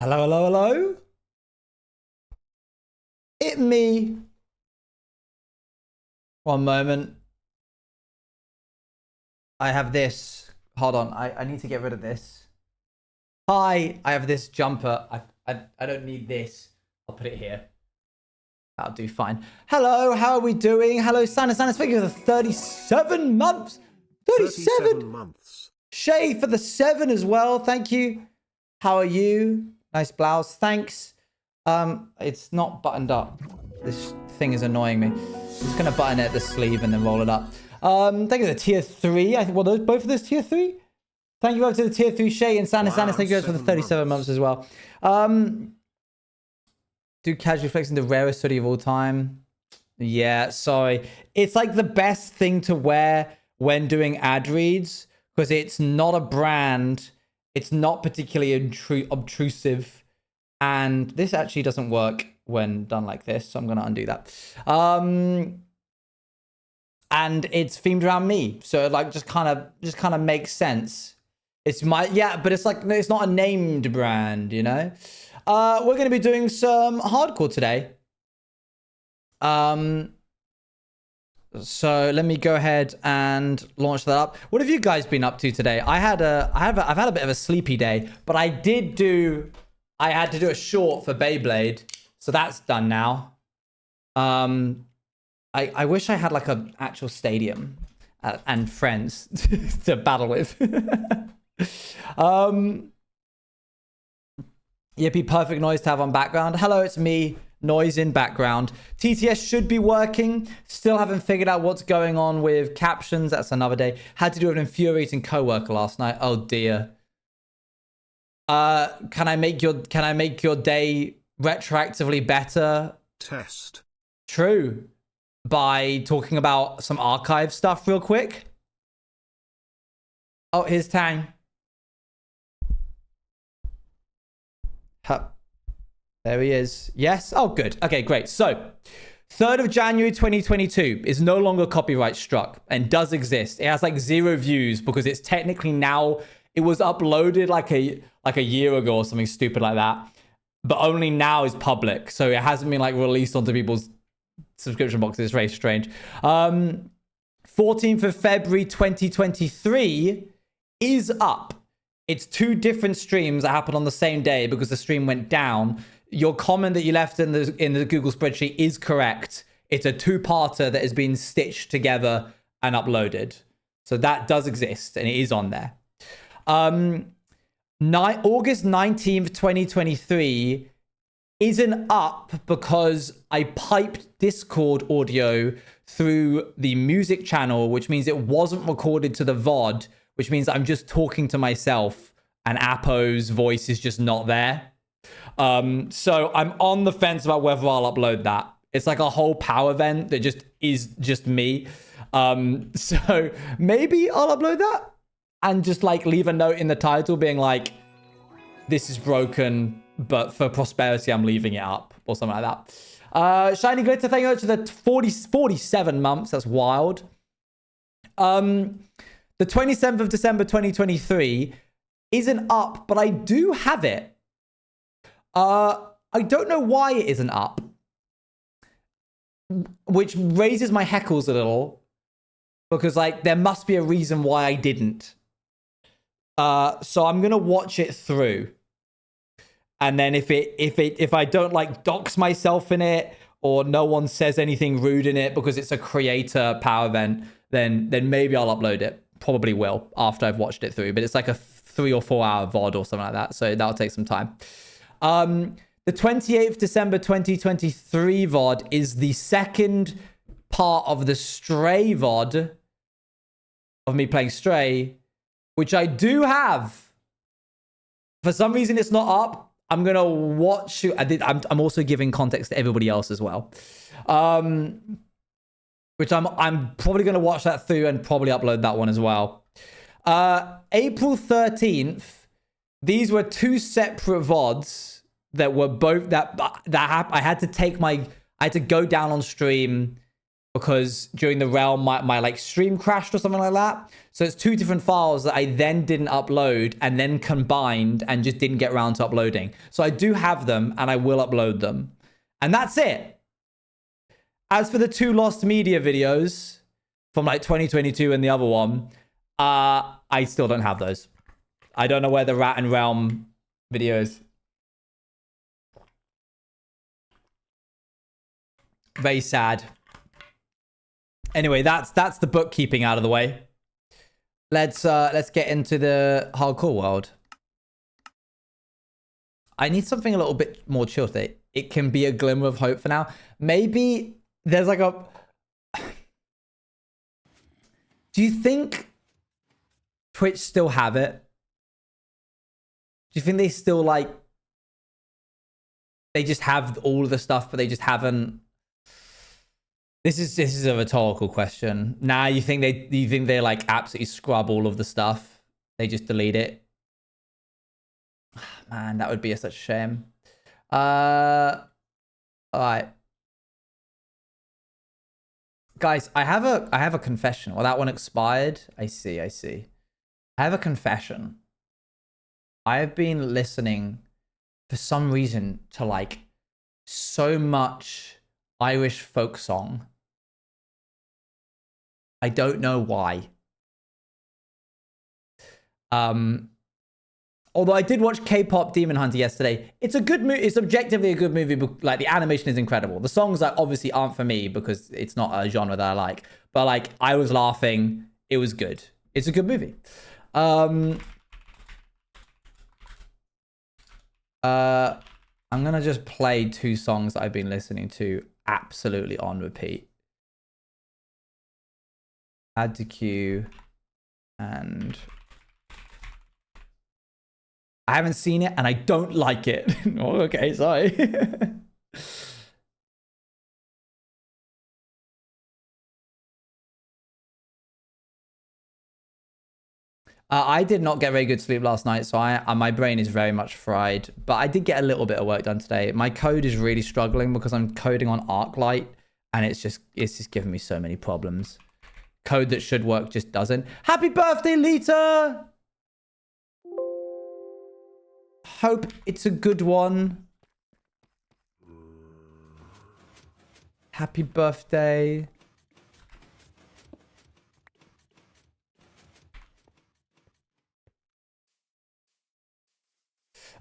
Hello, hello, hello. It me. One moment. I have this. Hold on. I need to get rid of this. Hi, I have this jumper. I don't need this. I'll put it here. That'll do fine. Hello, how are we doing? Hello, Santa. Thank you for the 37 months. 37 months. Shay for the 7 as well. Thank you. How are you? Nice blouse. Thanks. It's not buttoned up. This thing is annoying me. I'm just gonna button it at the sleeve and then roll it up. Thank you for the tier 3. I think both of those tier 3. Thank you over to the tier 3 Shay and Santa. Thank you guys for the 37 months as well. Do casual flexing the rarest hoodie of all time? Yeah, sorry. It's like the best thing to wear when doing ad reads because it's not a brand. It's not particularly obtrusive. And this actually doesn't work when done like this. So I'm going to undo that. And it's themed around me. So it like just kind of makes sense. It's but it's like, it's not a named brand, you know? We're going to be doing some hardcore today. So let me go ahead and launch that up. What have you guys been up to today? I've had a bit of a sleepy day, but I had to do a short for Beyblade, so that's done now. I wish I had like an actual stadium and friends to battle with. Yippee, perfect noise to have on background. Hello, it's me. Noise in background. TTS should be working. Still haven't figured out what's going on with captions. That's another day. Had to do an infuriating coworker last night. Oh dear. Can I make your day retroactively better? Test. True. By talking about some archive stuff real quick. Oh, here's Tang. Huh. There he is. Yes. Oh, good. Okay, great. So, 3rd of January 2022 is no longer copyright struck and does exist. It has like 0 views because it's technically now, it was uploaded like a year ago or something stupid like that, but only now is public. So it hasn't been like released onto people's subscription boxes. It's very strange. 14th of February 2023 is up. It's 2 different streams that happened on the same day because the stream went down. Your comment that you left in the Google spreadsheet is correct. It's a 2-parter that has been stitched together and uploaded. So that does exist and it is on there. August 19th, 2023 isn't up because I piped Discord audio through the music channel, which means it wasn't recorded to the VOD, which means I'm just talking to myself and Apo's voice is just not there. So I'm on the fence about whether I'll upload that. It's like a whole power event that is just me. So maybe I'll upload that and just like leave a note in the title being like, this is broken, but for prosperity, I'm leaving it up or something like that. Shiny Glitter, thank you to the 47 months. That's wild. The 27th of December, 2023 isn't up, but I do have it. I don't know why it isn't up, which raises my heckles a little because like there must be a reason why I didn't. So I'm gonna watch it through, and then if I don't like dox myself in it or no one says anything rude in it because it's a creator power event, then maybe I'll upload it. Probably will after I've watched it through, but it's like a 3 or 4 hour VOD or something like that, so that'll take some time. The 28th December 2023 VOD is the second part of the Stray VOD of me playing Stray, which I do have. For some reason, it's not up. I'm gonna watch. I'm also giving context to everybody else as well, which I'm probably gonna watch that through and probably upload that one as well. April 13th. These were 2 separate VODs that were both that I had to go down on stream because during the realm, my like stream crashed or something like that. So it's 2 different files that I then didn't upload and then combined and just didn't get around to uploading. So I do have them and I will upload them. And that's it. As for the 2 lost media videos from like 2022 and the other one, I still don't have those. I don't know where the Rat and Realm video is. Very sad. Anyway, that's the bookkeeping out of the way. Let's get into the hardcore world. I need something a little bit more chill today. It can be a glimmer of hope for now. Maybe there's like a... Do you think Twitch still have it? Do you think they still like... They just have all of the stuff, but they just haven't... This is a rhetorical question. Nah, you think they like absolutely scrub all of the stuff? They just delete it? Man, that would be such a shame. All right. Guys, I have a confession. Well, that one expired. I see. I have a confession. I have been listening for some reason to like so much Irish folk song. I don't know why. Although I did watch K-pop Demon Hunter yesterday. It's a good movie. It's objectively a good movie. Like, the animation is incredible. The songs like obviously aren't for me because it's not a genre that I like. But like, I was laughing. It was good. It's a good movie. I'm gonna just play 2 songs that I've been listening to absolutely on repeat. Add to queue, and I haven't seen it and I don't like it. Oh, okay, sorry. I did not get very good sleep last night, so my brain is very much fried. But I did get a little bit of work done today. My code is really struggling because I'm coding on ArcLight, and it's just giving me so many problems. Code that should work just doesn't. Happy birthday, Lita! Hope it's a good one. Happy birthday.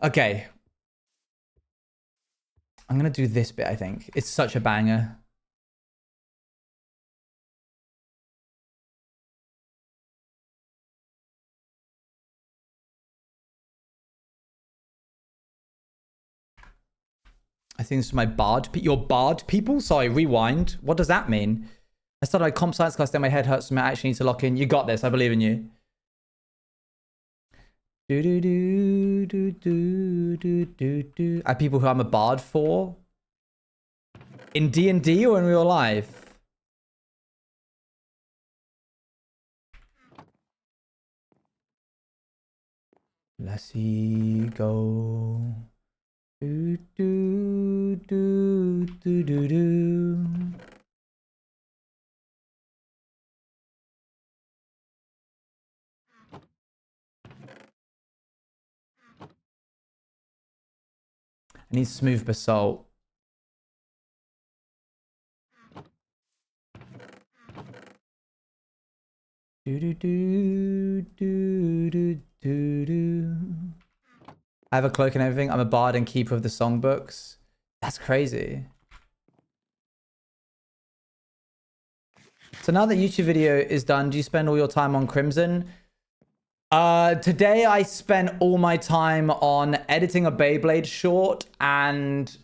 Okay. I'm gonna do this bit, I think. It's such a banger. I think this is my bard. Your bard people? Sorry, rewind. What does that mean? I started my comp science class, then my head hurts, so I actually need to lock in. You got this. I believe in you. Do do do do do do do do. Are people who I'm a bard for? In D&D or in real life? Let's see go. Do do do do do do. I need smooth basalt. Do do do do do do do. I have a cloak and everything. I'm a bard and keeper of the songbooks. That's crazy. So now that YouTube video is done, do you spend all your time on Crimson? Today I spent all my time on editing a Beyblade short and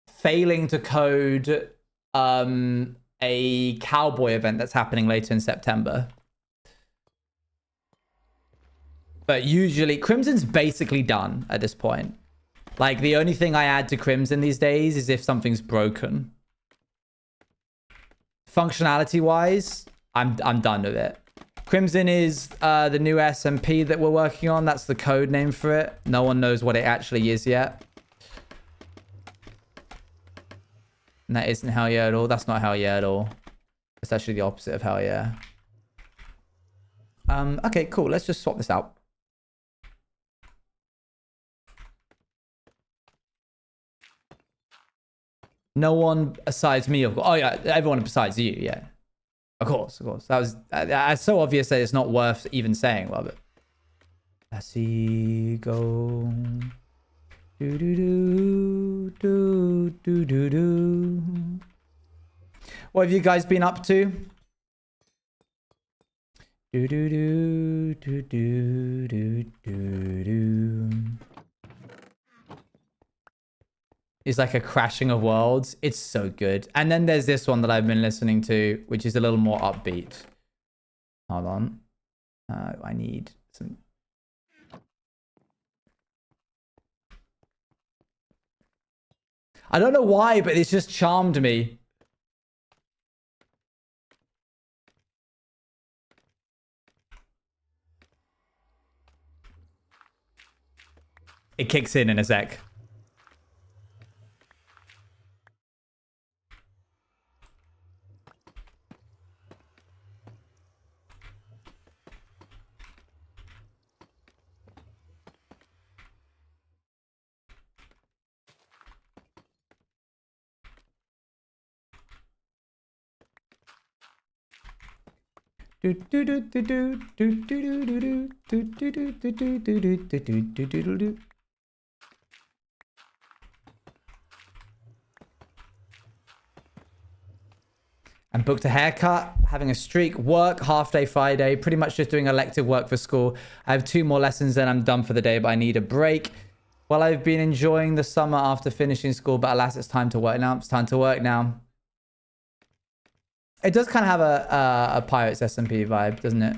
failing to code a cowboy event that's happening later in September. But usually, Crimson's basically done at this point. Like, the only thing I add to Crimson these days is if something's broken. Functionality-wise, I'm done with it. Crimson is the new SMP that we're working on. That's the code name for it. No one knows what it actually is yet. And that isn't hell yeah at all. That's not hell yeah at all. It's actually the opposite of hell yeah. Okay, cool. Let's just swap this out. No one besides me. Oh yeah, everyone besides you. Yeah, of course, of course. That was that's so obvious that it's not worth even saying. Love it. I see go. Do do do do do do do. What have you guys been up to? Do do do do do do do do. It's like a crashing of worlds. It's so good. And then there's this one that I've been listening to, which is a little more upbeat. Hold on. I need some. I don't know why, but it's just charmed me. It kicks in a sec. I'm booked a haircut, having a streak, work, half day Friday, pretty much just doing elective work for school. I have 2 more lessons, then I'm done for the day, but I need a break. Well, I've been enjoying the summer after finishing school, but alas, it's time to work now. It's time to work now. It does kind of have a Pirates SMP vibe, doesn't it?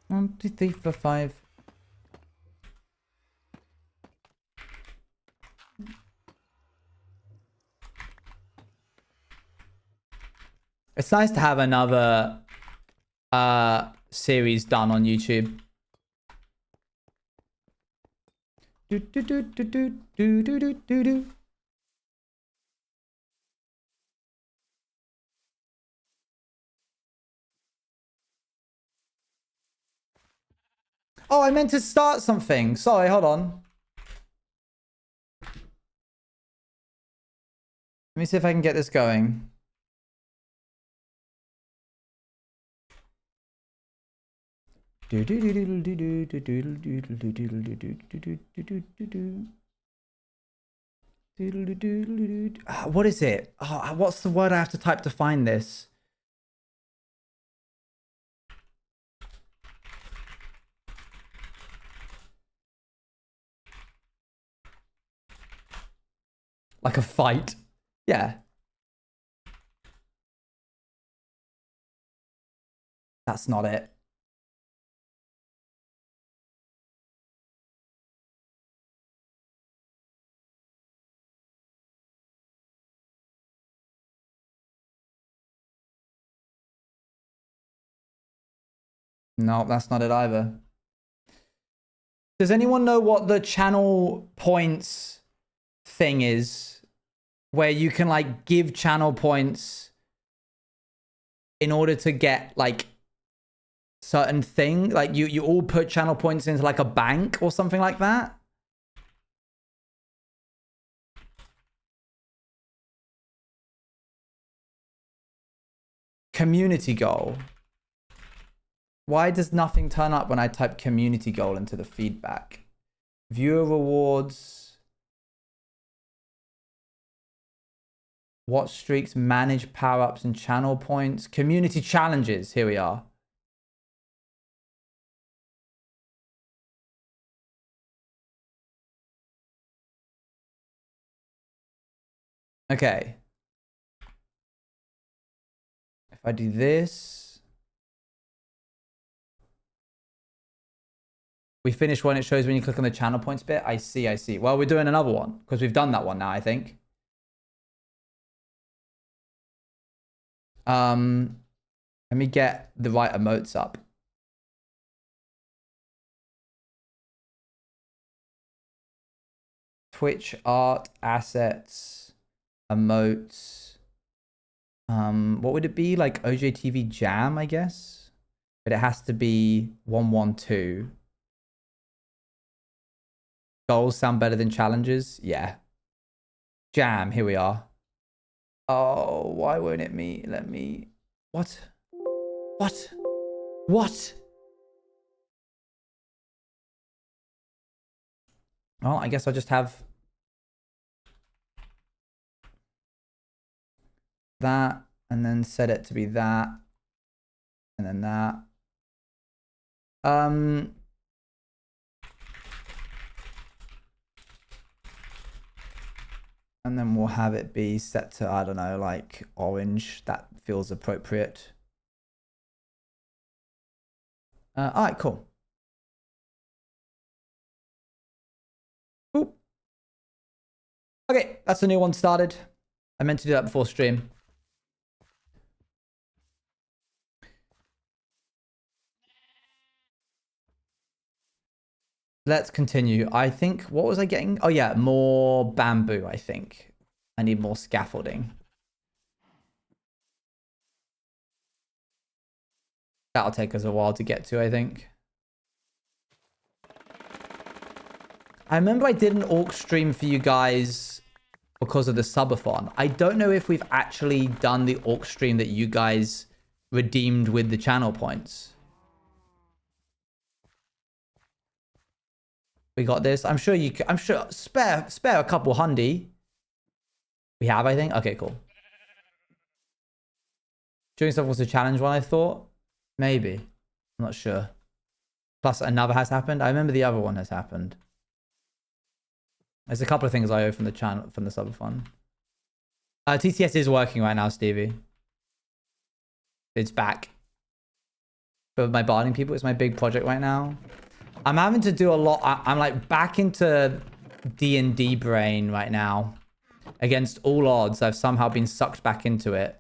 One, two, three, four, five. It's nice to have another series done on YouTube. Do, do, do, do, do, do, do, do, do, do. Oh, I meant to start something. Sorry, hold on. Let me see if I can get this going. What is it? Oh, what's the word I have to type to find this? Like a fight. Yeah. That's not it. No, that's not it either. Does anyone know what the channel points thing is? Where you can like give channel points in order to get like certain thing. Like you all put channel points into like a bank or something like that. Community goal. Why does nothing turn up when I type community goal into the feedback? Viewer rewards. Watch streaks, manage power-ups and channel points. Community challenges. Here we are. Okay. If I do this. We finish when it shows when you click on the channel points bit. I see, I see. Well, we're doing another one because we've done that one now, I think. Let me get the right emotes up. Twitch art, assets, emotes. What would it be? Like OJTV Jam, I guess? But it has to be 112. Goals sound better than challenges? Yeah. Jam, here we are. Oh, why won't it let me... What? What? What? Well, I guess I'll just have that and then set it to be that and then that. And then we'll have it be set to, I don't know, like orange. That feels appropriate. All right, cool. Oop. Okay, that's the new one started. I meant to do that before stream. Let's continue. I think, what was I getting? Oh yeah, more bamboo, I think. I need more scaffolding. That'll take us a while to get to, I think. I remember I did an Orc stream for you guys because of the subathon. I don't know if we've actually done the Orc stream that you guys redeemed with the channel points. We got this. I'm sure you can, I'm sure spare a couple hundy. We have, I think. Okay, cool. Doing stuff was a challenge one, I thought. Maybe. I'm not sure. Plus another has happened. I remember the other one has happened. There's a couple of things I owe from the channel, from the subathon. TCS is working right now, Stevie. It's back. But my barding people, it's my big project right now. I'm having to do a lot. I'm like back into D&D brain right now. Against all odds, I've somehow been sucked back into it.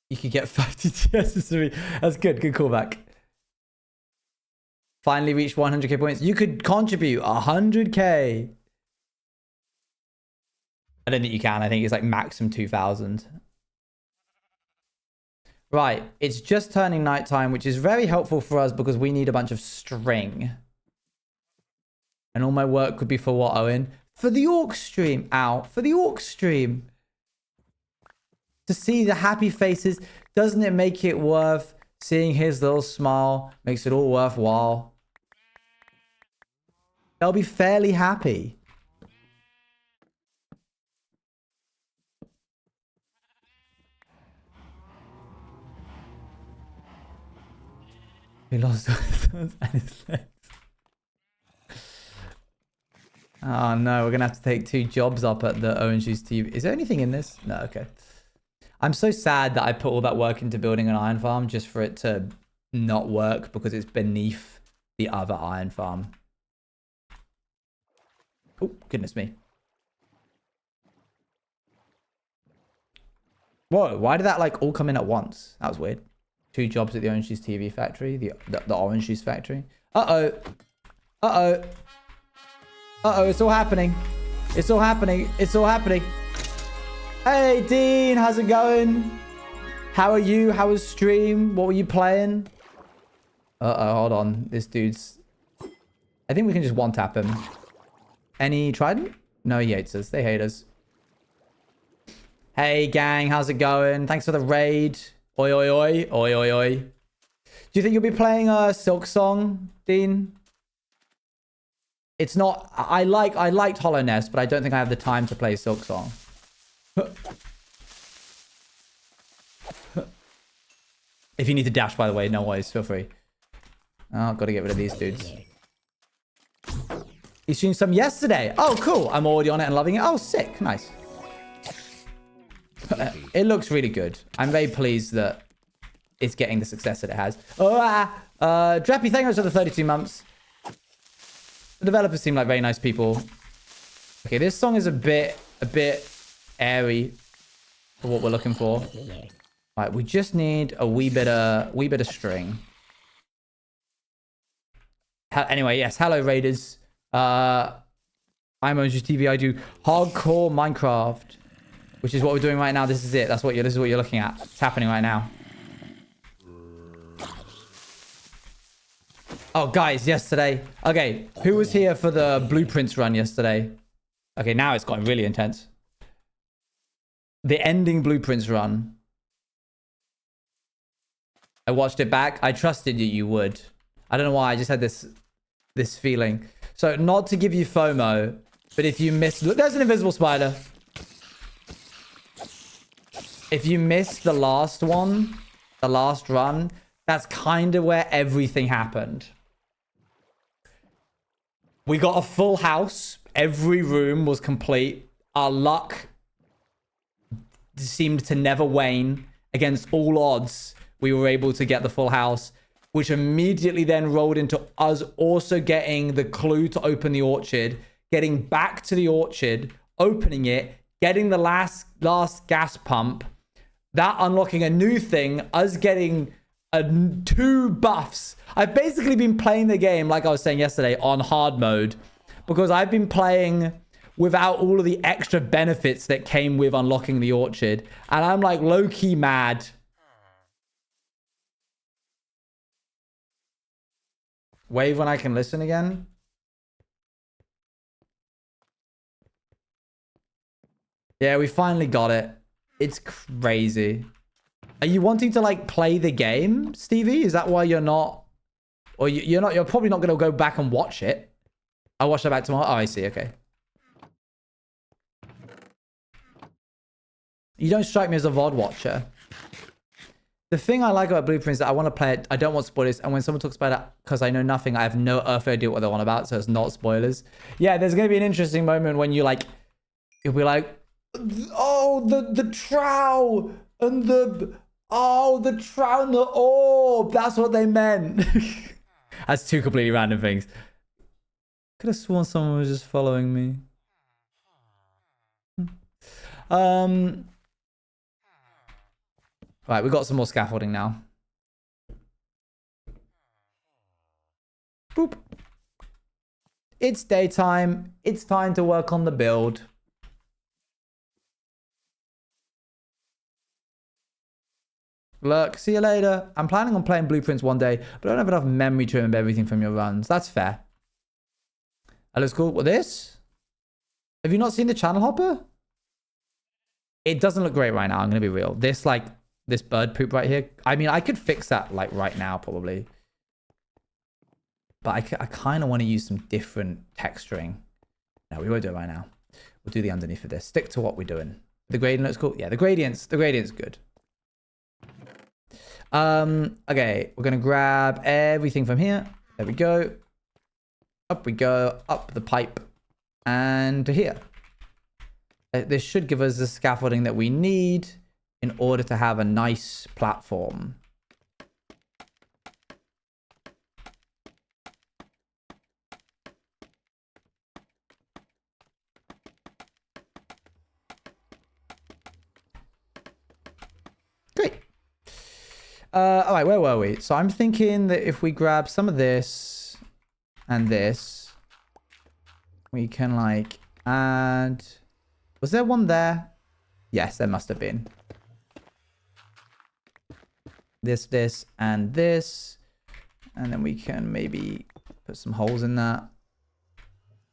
You could get 5 TTS. That's good. Good callback. Finally reached 100k points. You could contribute 100k. I don't think you can. I think it's like maximum 2,000. Right. It's just turning nighttime, which is very helpful for us because we need a bunch of string. And all my work could be for what, Owen? For the Orc stream. Ow. For the Orc stream. To see the happy faces. Doesn't it make it worth seeing his little smile? Makes it all worthwhile. They'll be fairly happy. We lost and his legs. Oh no, we're gonna have to take 2 jobs up at the ONG's TV. Is there anything in this? No, okay. I'm so sad that I put all that work into building an iron farm just for it to not work because it's beneath the other iron farm. Oh, goodness me. Whoa, why did that like all come in at once? That was weird. 2 jobs at the Orange Juice TV factory, the Orange Juice factory. Uh-oh. Uh-oh. Uh-oh, it's all happening. It's all happening. It's all happening. Hey, Dean, how's it going? How are you? How was stream? What were you playing? Uh-oh, hold on. This dude's... I think we can just one-tap him. Any trident? No, he hates us. They hate us. Hey, gang, how's it going? Thanks for the raid. Oi, oi, oi. Oi, oi, oi. Do you think you'll be playing a Silk Song, Dean? It's not... I liked Hollow Nest, but I don't think I have the time to play Silk Song. If you need to dash, by the way, no worries. Feel free. Oh, gotta get rid of these dudes. You streamed some yesterday. Oh, cool. I'm already on it and loving it. Oh, sick. Nice. It looks really good. I'm very pleased that it's getting the success that it has. Drappy, thank you for the 32 months. The developers seem like very nice people. Okay, this song is a bit airy for what we're looking for. Right, we just need a wee bit of string. Anyway, yes. Hello, Raiders. I'm Owen TV. I do hardcore Minecraft, which is what we're doing right now. This is it. This is what you're looking at. It's happening right now. Oh, guys, yesterday. Okay, who was here for the blueprints run yesterday? Okay, now it's gotten really intense. The ending blueprints run. I watched it back. I trusted you would. I don't know why. I just had this feeling. So, not to give you FOMO, but if you missed... Look, there's an invisible spider. If you missed the last one, the last run, that's kind of where everything happened. We got a full house. Every room was complete. Our luck seemed to never wane. Against all odds, we were able to get the full house, which immediately then rolled into us also getting the clue to open the orchard, getting back to the orchard, opening it, getting the last gas pump, that unlocking a new thing, us getting 2 buffs. I've basically been playing the game, like I was saying yesterday, on hard mode, because I've been playing without all of the extra benefits that came with unlocking the orchard, and I'm like low-key mad. Wave when I can listen again. Yeah, we finally got it. It's crazy. Are you wanting to like play the game, Stevie? Is that why you're not? Or you're not? You're probably not going to go back and watch it. I'll watch that back tomorrow. Oh, I see. Okay. You don't strike me as a VOD watcher. The thing I like about Blueprints is that I want to play it. I don't want spoilers. And when someone talks about it, because I know nothing, I have no earthly idea what they're on about. So it's not spoilers. Yeah, there's going to be an interesting moment when you like, you'll be like, oh, the trow and the trow and the orb. That's what they meant. That's 2 completely random things. Could have sworn someone was just following me. Right, we got some more scaffolding now. Boop. It's daytime. It's time to work on the build. Look, see you later. I'm planning on playing Blueprints one day, but I don't have enough memory to remember everything from your runs. That's fair. That looks cool. What, this? Have you not seen the channel hopper? It doesn't look great right now. I'm going to be real. This bird poop right here. I mean, I could fix that like right now, probably. But I kind of want to use some different texturing. No, we won't do it right now. We'll do the underneath of this. Stick to what we're doing. The gradient looks cool. Yeah, the gradient's good. Okay, we're gonna grab everything from here. There we go. Up we go, up the pipe, and to here. This should give us the scaffolding that we need in order to have a nice platform. Great. All right, where were we? So I'm thinking that if we grab some of this and this, we can like add... Was there one there? Yes, there must have been. This, and this. And then we can maybe put some holes in that.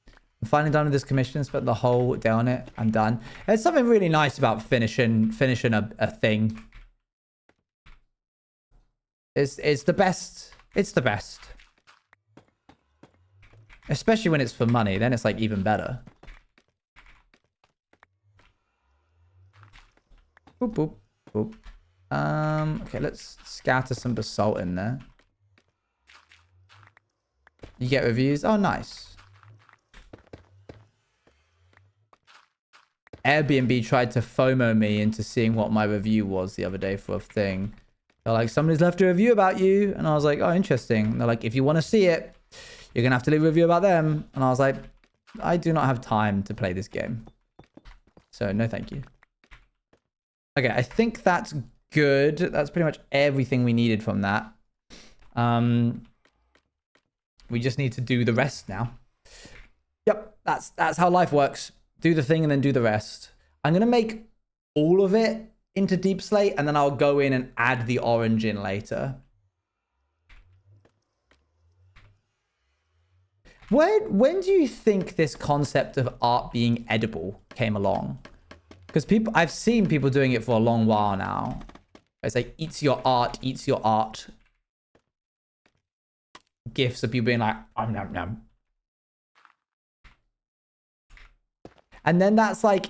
I'm finally done with this commission. Spent the whole day on it. I'm done. There's something really nice about finishing a thing. It's the best. It's the best. Especially when it's for money. Then it's like even better. Boop, boop, boop. Okay, let's scatter some basalt in there. You get reviews? Oh, nice. Airbnb tried to FOMO me into seeing what my review was the other day for a thing. They're like, somebody's left a review about you. And I was like, oh, interesting. And they're like, if you want to see it, you're going to have to leave a review about them. And I was like, I do not have time to play this game. So no, thank you. Okay, I think that's good. That's pretty much everything we needed from that. We just need to do the rest now. Yep, that's how life works. Do the thing and then do the rest. I'm gonna make all of it into deep slate, and then I'll go in and add the orange in later. When do you think this concept of art being edible came along? Because I've seen people doing it for a long while now. It's like, eats your art, eats your art. GIFs of people being like, nom, nom. And then that's like,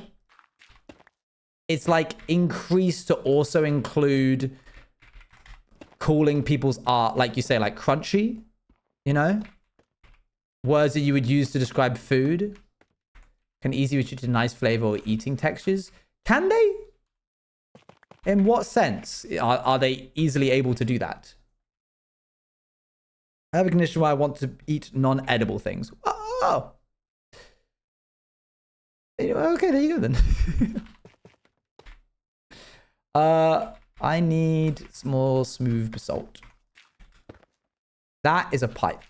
it's like increased to also include calling people's art, like you say, like crunchy, you know? Words that you would use to describe food can easily be to nice flavor or eating textures. Can they? In what sense are they easily able to do that? I have a condition where I want to eat non-edible things. Oh. Okay, there you go then. I need small, smooth basalt. That is a pipe.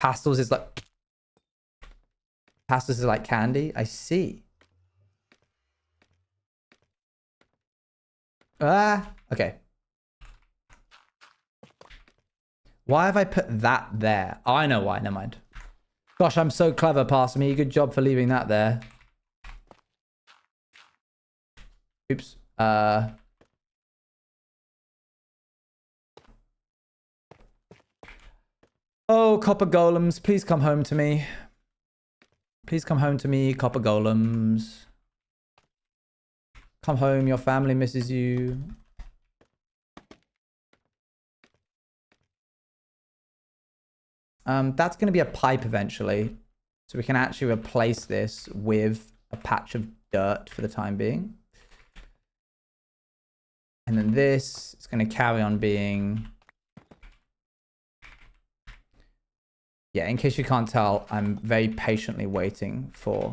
Pastels is like candy. I see. Okay. Why have I put that there? Oh, I know why. Never mind. Gosh, I'm so clever, past me. Good job for leaving that there. Oops. Oh, copper golems, please come home to me. Please come home to me, copper golems. Come home, your family misses you. That's going to be a pipe eventually. So we can actually replace this with a patch of dirt for the time being. And then this is going to carry on being... Yeah, in case you can't tell, I'm very patiently waiting for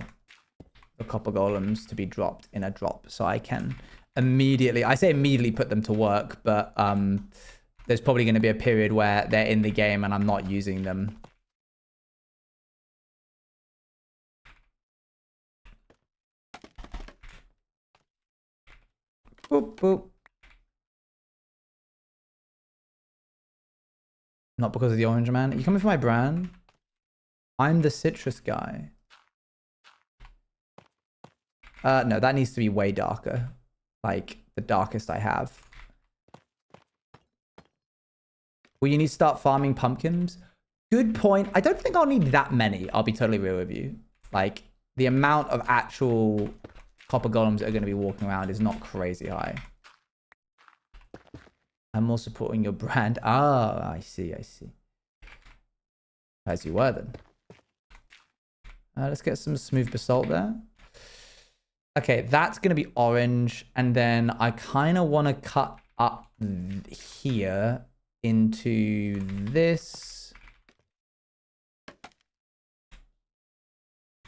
the copper golems to be dropped in a drop so I can immediately... I say immediately put them to work, but there's probably going to be a period where they're in the game and I'm not using them. Boop, boop. Not because of the orange man. Are you coming for my brand? I'm the citrus guy. No, that needs to be way darker. Like the darkest I have. Well, you need to start farming pumpkins. Good point. I don't think I'll need that many. I'll be totally real with you. Like the amount of actual copper golems that are going to be walking around is not crazy high. I'm more supporting your brand. Ah, I see, I see. As you were then. Let's get some smooth basalt there. Okay, that's going to be orange. And then I kind of want to cut up here into this.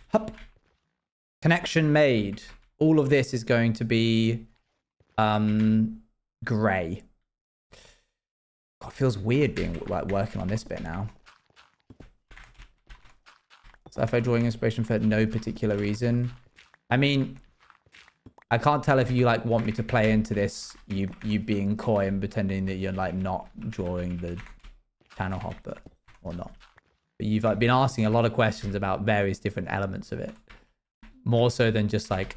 Hup. Connection made. All of this is going to be gray. God, it feels weird being like working on this bit now. So if I'm drawing inspiration for no particular reason. I mean, I can't tell if you like want me to play into this, you being coy and pretending that you're like not drawing the channel hopper or not. But you've like been asking a lot of questions about various different elements of it. More so than just like,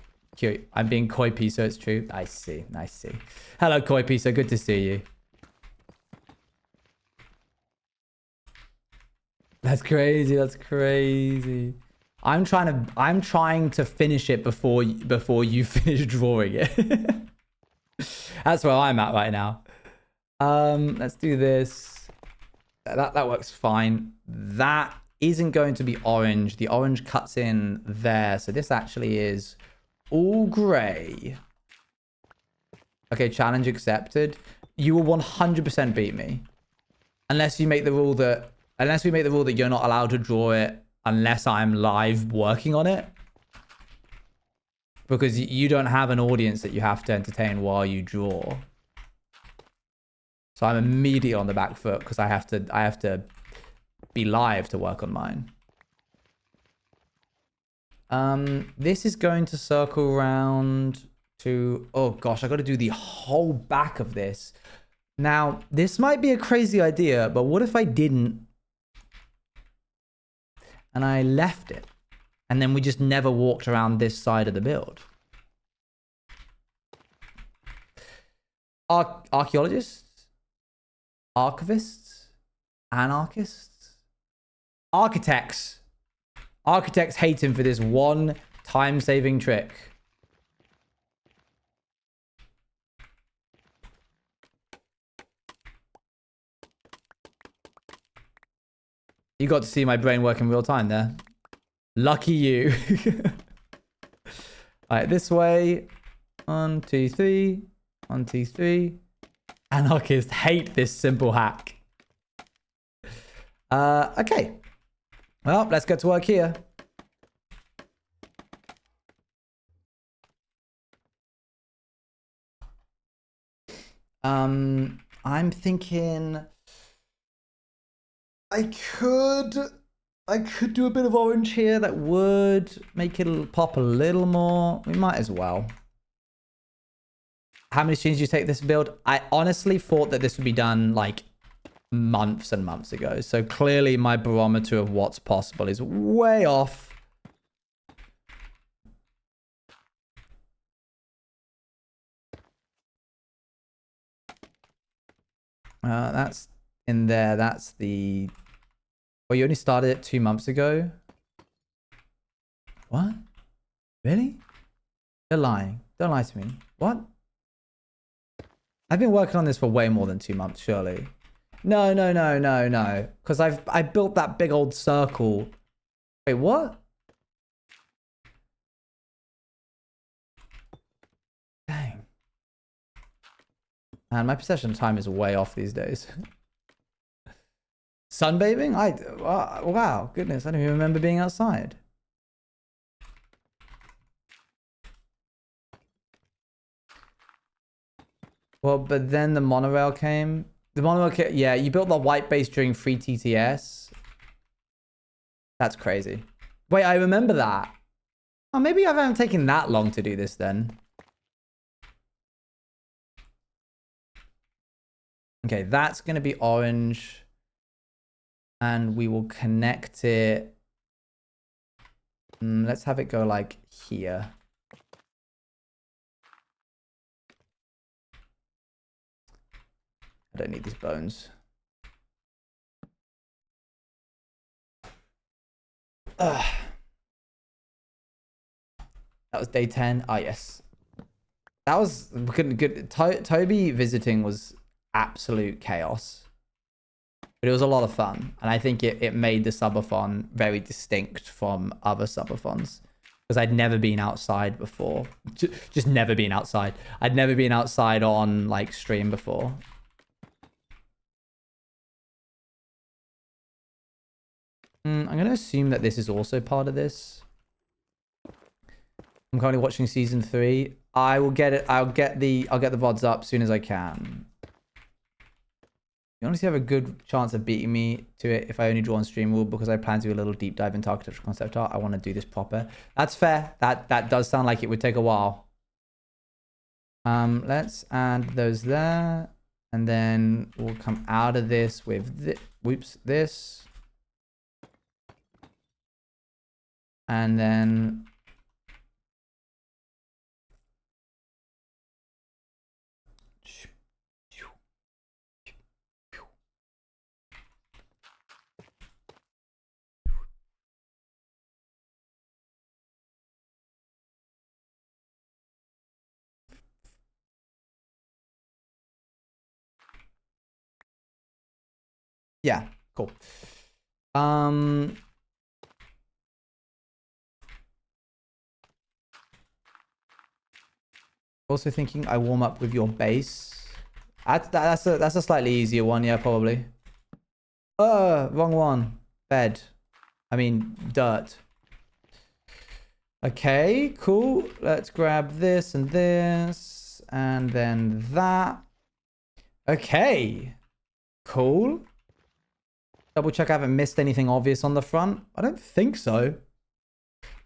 I'm being coy piece, so it's true. I see, I see. Hello, coy piece, good to see you. That's crazy. That's crazy. I'm trying to finish it before you finish drawing it. That's where I'm at right now. Let's do this. That works fine. That isn't going to be orange. The orange cuts in there. So this actually is all gray. Okay, challenge accepted. You will 100% beat me. Unless you make the rule that... Unless we make the rule that you're not allowed to draw it unless I'm live working on it. Because you don't have an audience that you have to entertain while you draw. So I'm immediately on the back foot because I have to be live to work on mine. This is going to circle around to, oh gosh, I got to do the whole back of this. Now, this might be a crazy idea, but what if I didn't and I left it and then we just never walked around this side of the build? Archaeologists, archivists, anarchists, architects. Architects hate him for this one time-saving trick. You got to see my brain work in real time there. Lucky you. All right, this way. 1, 2, 3. 1, 2, 3. Anarchists hate this simple hack. Okay. Well, let's get to work here. I'm thinking I could do a bit of orange here. That would make it pop a little more. We might as well. How many streams did you take this build? I honestly thought that this would be done like months and months ago. So clearly my barometer of what's possible is way off. That's in there. That's the... Oh, you only started it 2 months ago? What? Really? They're lying. Don't lie to me. What? I've been working on this for way more than 2 months, surely. No. Because I built that big old circle. Wait, what? Dang. Man, my perception time is way off these days. Sunbathing? Wow, goodness, I don't even remember being outside. Well, but then the monorail came. The monorail came, yeah, you built the white base during free TTS. That's crazy. Wait, I remember that. Oh, maybe I haven't taken that long to do this then. Okay, that's going to be orange. And we will connect it. Let's have it go like here. I don't need these bones. Ugh. That was day 10. Ah, yes. That was good. Toby visiting was absolute chaos. But it was a lot of fun. And I think it made the subathon very distinct from other subathons. Because I'd never been outside before. Just never been outside. I'd never been outside on like stream before. I'm going to assume that this is also part of this. I'm currently watching season 3. I will get it. I'll get the VODs up as soon as I can. You honestly have a good chance of beating me to it if I only draw on stream rule because I plan to do a little deep dive into architectural concept art. I want to do this proper. That's fair. That does sound like it would take a while. Let's add those there. And then we'll come out of this with this. And then yeah, cool. Also thinking I warm up with your base. That's a slightly easier one, yeah, probably. Wrong one. Bed. I mean, dirt. Okay, cool. Let's grab this and this. And then that. Okay. Cool. Double check I haven't missed anything obvious on the front. I don't think so.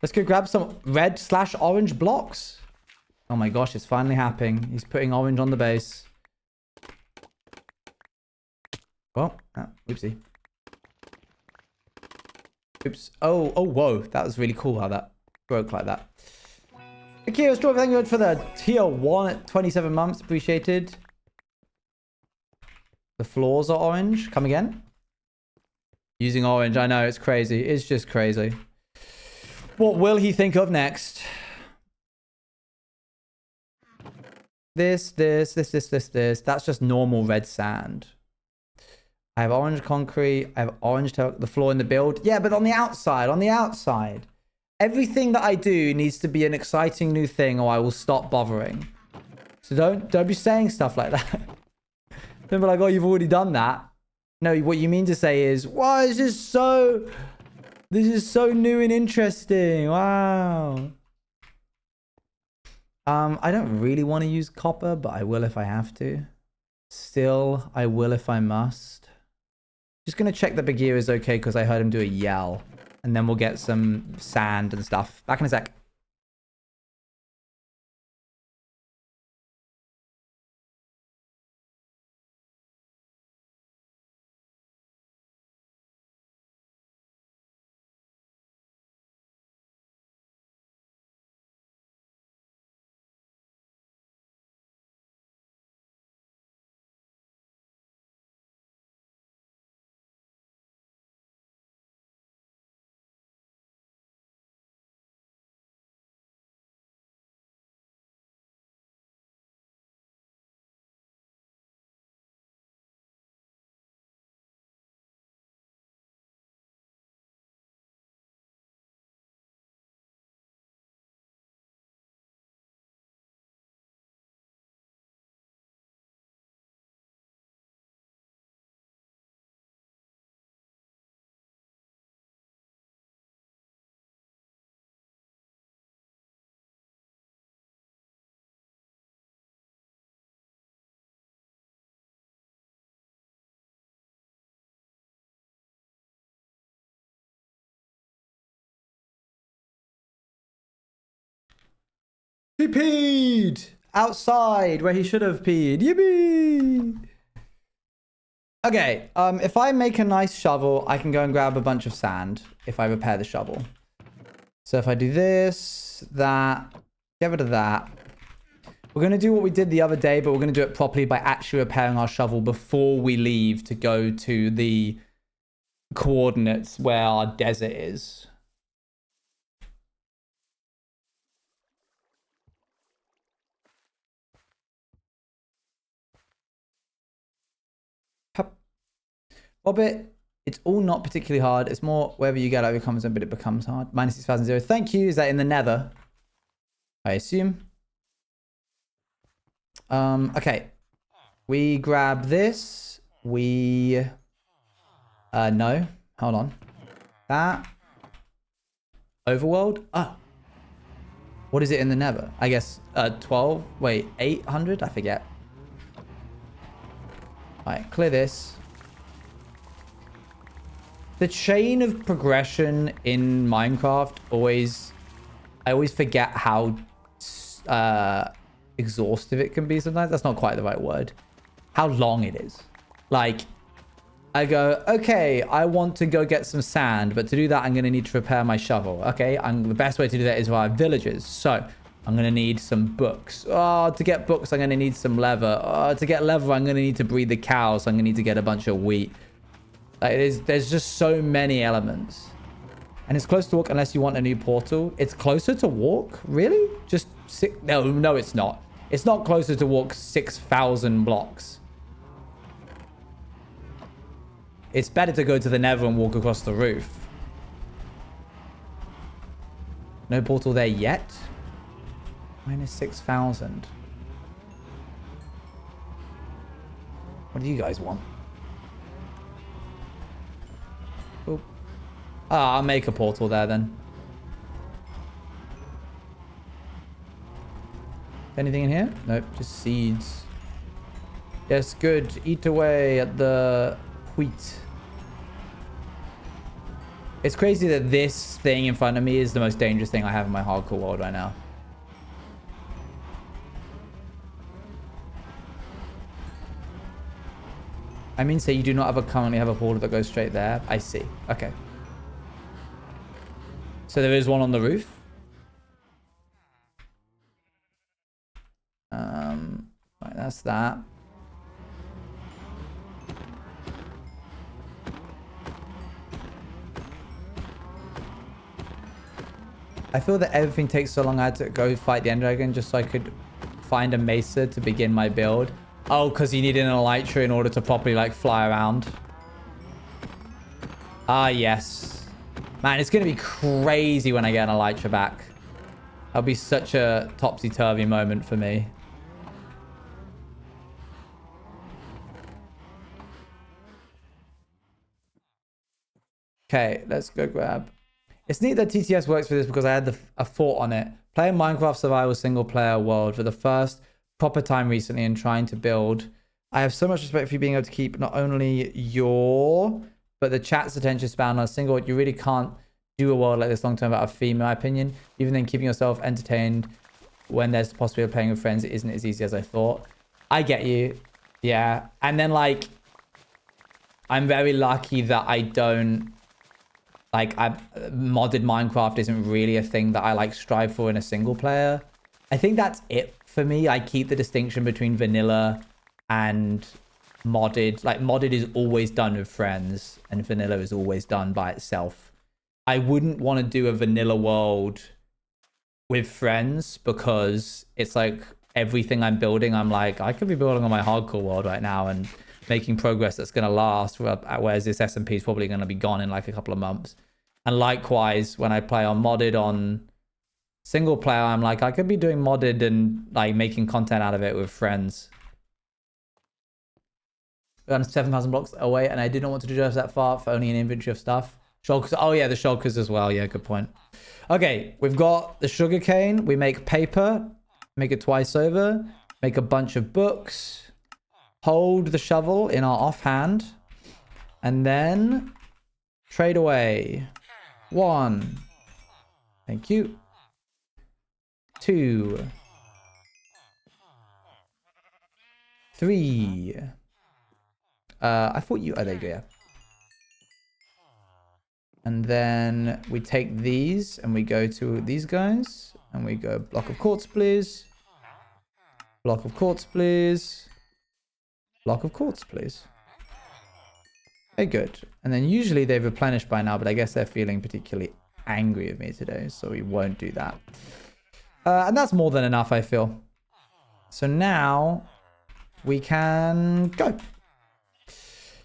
Let's go grab some red/orange blocks. Oh my gosh, it's finally happening. He's putting orange on the base. Well, oopsie. Oops. Oh, whoa. That was really cool how that broke like that. Akira Straw, thank you very much for the tier 1 at 27 months. Appreciated. The floors are orange. Come again. Using orange. I know, it's crazy. It's just crazy. What will he think of next? This. That's just normal red sand. I have orange concrete. I have orange the floor in the build. Yeah, but on the outside. Everything that I do needs to be an exciting new thing or I will stop bothering. So don't be saying stuff like that. Don't be like, oh, you've already done that. No, what you mean to say is, wow, this is so new and interesting. Wow. I don't really want to use copper, but I will if I have to. Still, I will if I must. Just going to check that Bagheera is okay because I heard him do a yell. And then we'll get some sand and stuff. Back in a sec. He peed outside where he should have peed. Yippee! Okay, if I make a nice shovel, I can go and grab a bunch of sand if I repair the shovel. So if I do this, that, get rid of that. We're going to do what we did the other day, but we're going to do it properly by actually repairing our shovel before we leave to go to the coordinates where our desert is. Hobbit, it's all not particularly hard. It's more wherever you get over comes in, but it becomes hard. -6,000. Thank you. Is that in the nether? I assume. Okay. We grab this. We... no. Hold on. That. Overworld? Oh. What is it in the nether? I guess 12. Wait, 800? I forget. Alright, clear this. The chain of progression in Minecraft I always forget how exhaustive it can be sometimes. That's not quite the right word. How long it is. Like, I go, okay, I want to go get some sand, but to do that, I'm going to need to repair my shovel. Okay, the best way to do that is via villages. So, I'm going to need some books. Oh, to get books, I'm going to need some leather. Oh, to get leather, I'm going to need to breed the cows. So I'm going to need to get a bunch of wheat. Like, there's just so many elements. And it's close to walk unless you want a new portal. It's closer to walk? Really? Just no, it's not. It's not closer to walk 6,000 blocks. It's better to go to the nether and walk across the roof. No portal there yet? -6,000. What do you guys want? Oh. Ah, I'll make a portal there then. Anything in here? Nope, just seeds. Yes, good. Eat away at the wheat. It's crazy that this thing in front of me is the most dangerous thing I have in my hardcore world right now. I mean, say you do not currently have a portal that goes straight there. I see. Okay. So there is one on the roof. Right, that's that. I feel that everything takes so long. I had to go fight the Ender Dragon just so I could find a mesa to begin my build. Oh, because you needed an elytra in order to properly like fly around. Ah, yes. Man, it's going to be crazy when I get an elytra back. That'll be such a topsy-turvy moment for me. Okay, let's go grab. It's neat that TTS works for this because I had a thought on it. Playing Minecraft survival single player world for the first proper time recently and trying to build. I have so much respect for you being able to keep not only your, but the chat's attention span on a single. You really can't do a world like this long term without a theme, in my opinion. Even then, keeping yourself entertained when there's the possibility of playing with friends isn't as easy as I thought. I get you. Yeah. And then like, I'm very lucky that I don't, like, modded Minecraft isn't really a thing that I like strive for in a single player. I think that's it for me. I keep the distinction between vanilla and modded. Like, modded is always done with friends and vanilla is always done by itself. I wouldn't want to do a vanilla world with friends because it's like everything I'm building, I'm like, I could be building on my hardcore world right now and making progress that's going to last, whereas this SMP is probably going to be gone in like a couple of months. And likewise, when I play on modded on single player, I'm like, I could be doing modded and like making content out of it with friends. I'm 7,000 blocks away and I didn't want to drive that far for only an inventory of stuff. Shulkers. Oh yeah, the shulkers as well. Yeah, good point. Okay, we've got the sugarcane. We make paper, make it twice over, make a bunch of books, hold the shovel in our offhand, and then trade away. 1. Thank you. 2. 3. I thought you... Oh, there you go, yeah. And then we take these and we go to these guys. And we go block of quartz, please. Block of quartz, please. Block of quartz, please. Okay, good. And then usually they've replenished by now, but I guess they're feeling particularly angry with me today, so we won't do that. And that's more than enough, I feel. So now we can go.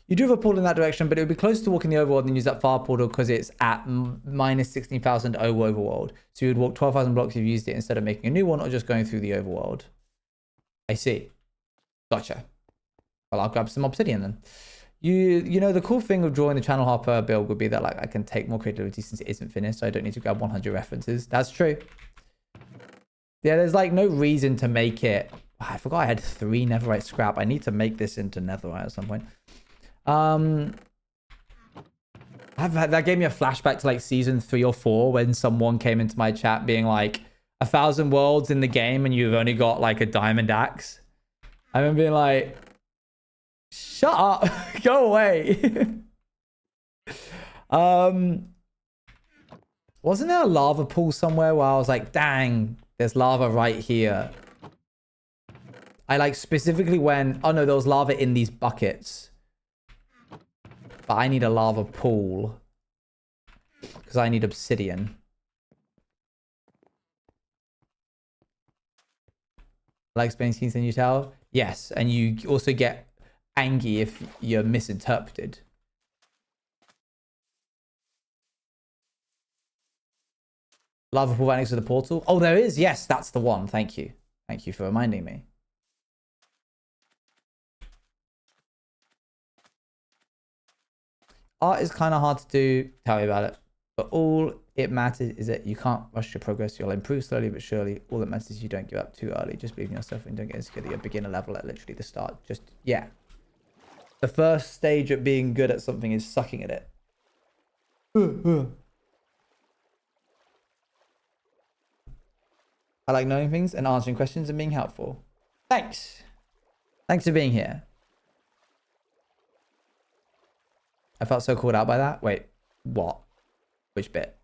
You do have a portal in that direction, but it would be closer to walking the overworld than use that far portal because it's at minus 16,000 overworld. So you would walk 12,000 blocks if you used it instead of making a new one or just going through the overworld. I see. Gotcha. Well, I'll grab some obsidian then. You know, the cool thing of drawing the channel hopper build would be that like I can take more creativity since it isn't finished, so I don't need to grab 100 references. That's true. Yeah, there's like no reason to make it. I forgot I had 3 netherite scrap. I need to make this into netherite at some point. That gave me a flashback to like season 3 or 4 when someone came into my chat being like 1,000 worlds in the game and you've only got like a diamond axe. I remember being like, shut up, go away. Wasn't there a lava pool somewhere where I was like, dang, there's lava right here. I like specifically when, oh no, there was lava in these buckets. But I need a lava pool. Because I need obsidian. Like Spain Kings and you tell? Yes, and you also get angry if you're misinterpreted. Lava pool right next to the portal? Oh, there is? Yes, that's the one. Thank you. Thank you for reminding me. Art is kind of hard to do. Tell me about it. But all it matters is that you can't rush your progress. You'll improve slowly but surely. All that matters is you don't give up too early. Just believe in yourself and don't get insecure that you're beginner level at literally the start. Just, yeah. The first stage of being good at something is sucking at it. I like knowing things and answering questions and being helpful. Thanks. Thanks for being here. I felt so called out by that. Wait, what? Which bit?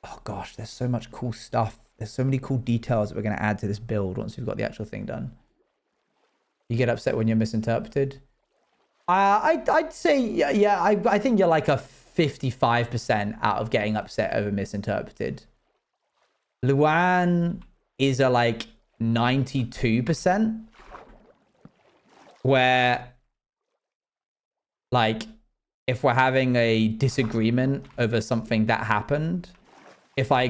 Oh gosh, there's so much cool stuff. There's so many cool details that we're going to add to this build once we've got the actual thing done. You get upset when you're misinterpreted? I'd say, yeah, I think you're like a 55% out of getting upset over misinterpreted. Luan is a like 92%, where like if we're having a disagreement over something that happened, if I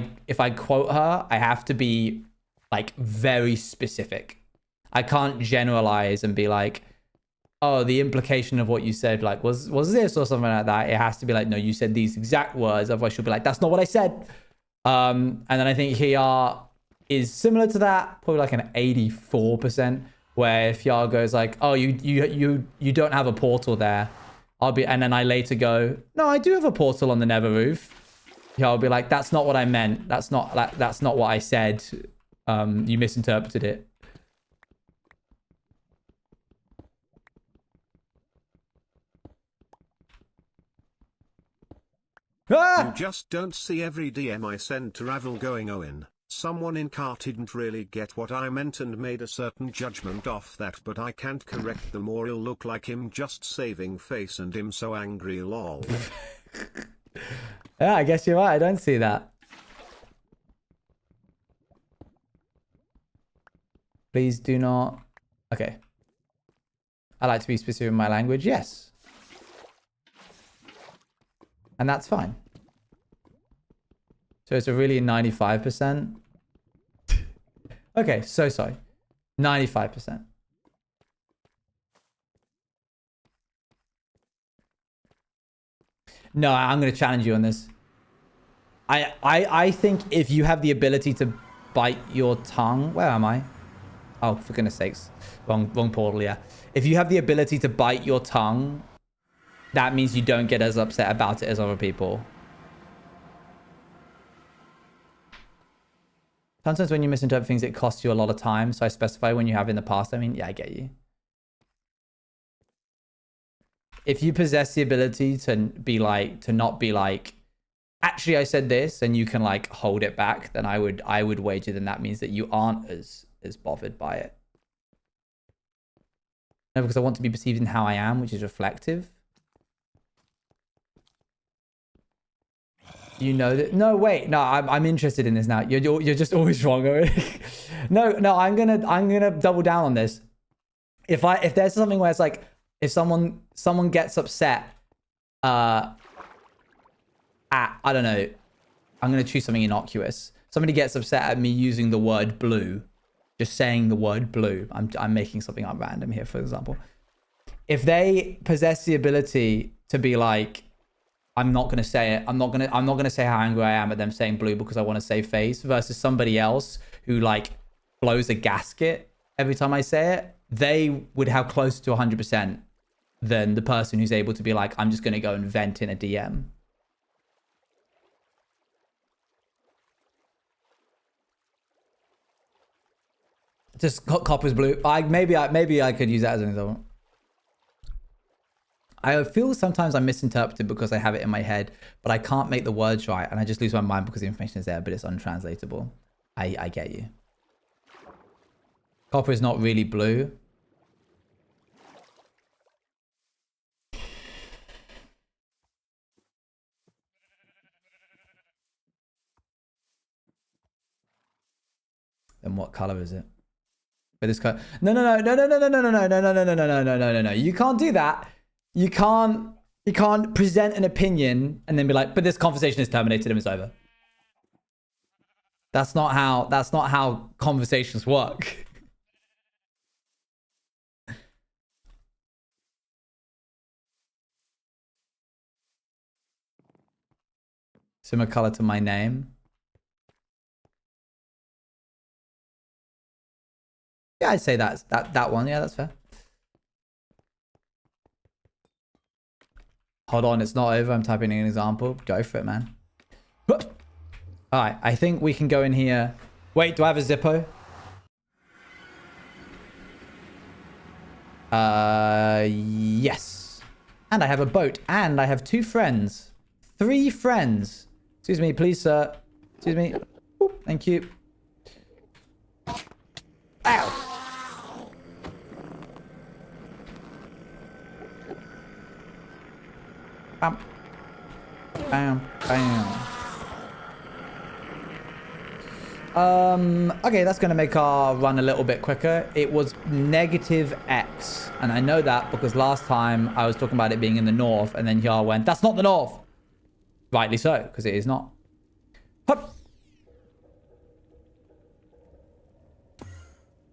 quote her, I have to be like very specific. I can't generalize and be like, oh, the implication of what you said like was this or something like that. It has to be like, no, you said these exact words. Otherwise she'll be like, that's not what I said. And then I think here is similar to that, probably like an 84%, where if Yar goes like, oh, you don't have a portal there, and then I later go, no, I do have a portal on the Nether roof. Yar will be like, that's not what I meant. That's not what I said. You misinterpreted it. Ah! You just don't see every DM I send to Ravel going, Owen, someone in cart didn't really get what I meant and made a certain judgment off that, but I can't correct them or it'll look like him just saving face and him so angry, lol. Yeah, I guess you're right. I don't see that. Please do not. Okay. I like to be specific in my language. Yes. And that's fine. So it's a really 95%. Okay, so sorry. 95%. No, I'm going to challenge you on this. I think if you have the ability to bite your tongue... Where am I? Oh, for goodness sakes. Wrong portal, yeah. If you have the ability to bite your tongue, that means you don't get as upset about it as other people. Sometimes when you misinterpret things, it costs you a lot of time. So I specify when you have in the past. I mean, yeah, I get you. If you possess the ability to be like, to not be like, actually I said this, and you can like hold it back, then I would wager then that means that you aren't as bothered by it. No, because I want to be perceived in how I am, which is reflective. You know that? No, wait. No, I'm interested in this now. You're just always wrong. No, I'm gonna double down on this. If there's something where it's like, if someone gets upset at, I don't know, I'm gonna choose something innocuous. Somebody gets upset at me using the word blue, just saying the word blue. I'm making something up random here, for example. If they possess the ability to be like, I'm not gonna say it. I'm not gonna say how angry I am at them saying blue because I want to save face, versus somebody else who like blows a gasket every time I say it, they would have closer to 100% than the person who's able to be like, I'm just gonna go and vent in a DM. Just copper's blue. Maybe I could use that as an example. I feel sometimes I'm misinterpreted because I have it in my head, but I can't make the words right, and I just lose my mind because the information is there, but it's untranslatable. I get you. Copper is not really blue. Then what color is it? But this color. No. You can't do that. You can't present an opinion and then be like, but this conversation is terminated and it's over. That's not how conversations work. Similar color to my name. Yeah, I'd say that's that one. Yeah, that's fair. Hold on, it's not over. I'm typing in an example. Go for it, man. All right, I think we can go in here. Wait, do I have a Zippo? Yes. And I have a boat. And I have 2 friends. 3 friends. Excuse me, please, sir. Excuse me. Ooh, thank you. Ow. Bam. Bam. Bam. Okay, that's going to make our run a little bit quicker. It was -X. And I know that because last time I was talking about it being in the north and then y'all went, that's not the north. Rightly so, because it is not. Hup.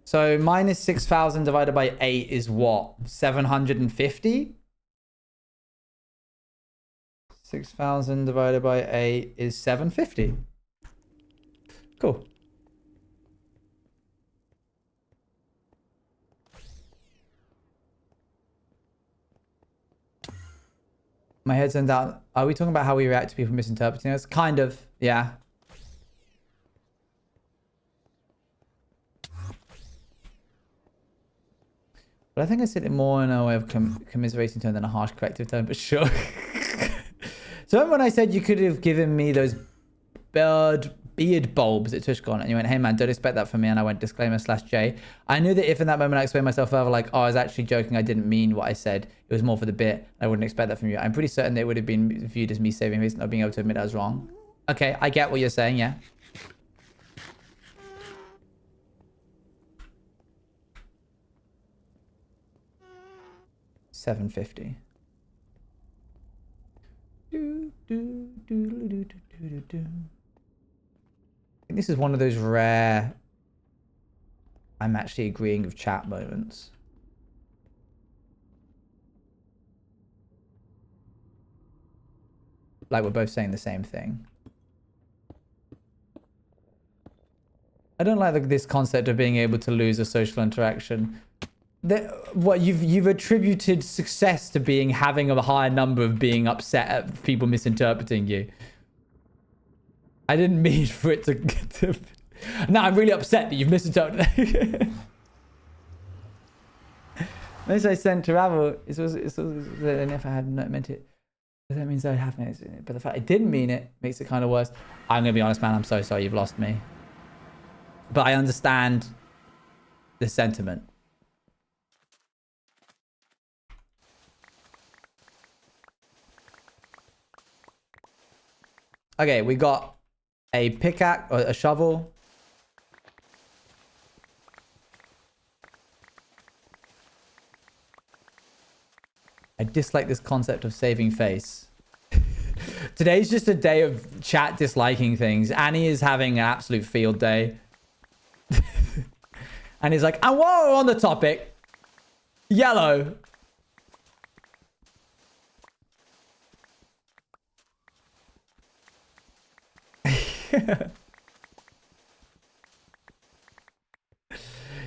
So -6,000 divided by 8 is what? 750? 6,000 divided by 8 is 750. Cool. My head's turned out. Are we talking about how we react to people misinterpreting us? Kind of, yeah. But I think I said it more in a way of commiserating tone than a harsh corrective tone, but sure. So remember when I said you could have given me those beard bulbs at TwitchCon and you went, hey man, don't expect that from me. And I went disclaimer/J. I knew that if in that moment I explained myself further, like, oh, I was actually joking. I didn't mean what I said. It was more for the bit. I wouldn't expect that from you. I'm pretty certain that it would have been viewed as me saving face, not being able to admit I was wrong. Okay, I get what you're saying, yeah. $750. I think this is one of those rare I'm actually agreeing with chat moments. Like we're both saying the same thing. I don't like this concept of being able to lose a social interaction. What you've attributed success to being having a higher number of being upset at people misinterpreting you. I didn't mean for it to no, I'm really upset that you've misinterpreted. Most I sent to Ravel, it's also and if I had not meant it, that means I have it. But the fact I didn't mean it makes it kind of worse. I'm gonna be honest, man. I'm so sorry you've lost me. But I understand the sentiment. Okay, we got a pickaxe or a shovel. I dislike this concept of saving face. Today's just a day of chat disliking things. Annie is having an absolute field day. And he's like, and while we're on the topic, yellow.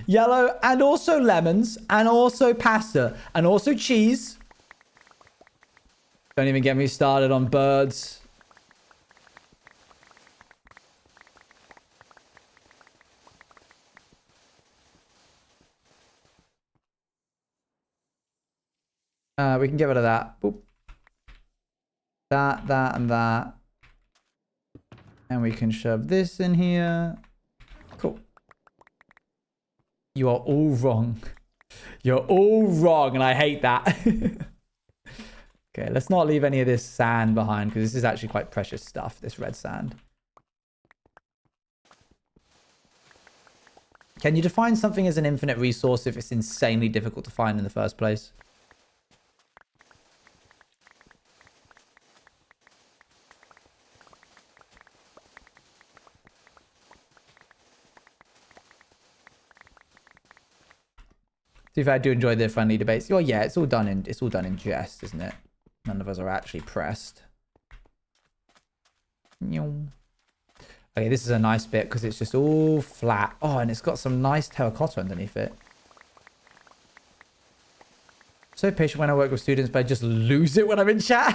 Yellow and also lemons and also pasta and also cheese. Don't even get me started on birds. We can get rid of that. Boop. That, and that. And we can shove this in here. Cool. You are all wrong. You're all wrong, and I hate that. Okay, let's not leave any of this sand behind, because this is actually quite precious stuff, this red sand. Can you define something as an infinite resource if it's insanely difficult to find in the first place? See, if I do enjoy the friendly debates. Oh yeah, it's all done in jest, isn't it? None of us are actually pressed. Okay, this is a nice bit because it's just all flat. Oh, and it's got some nice terracotta underneath it. So patient when I work with students, but I just lose it when I'm in chat.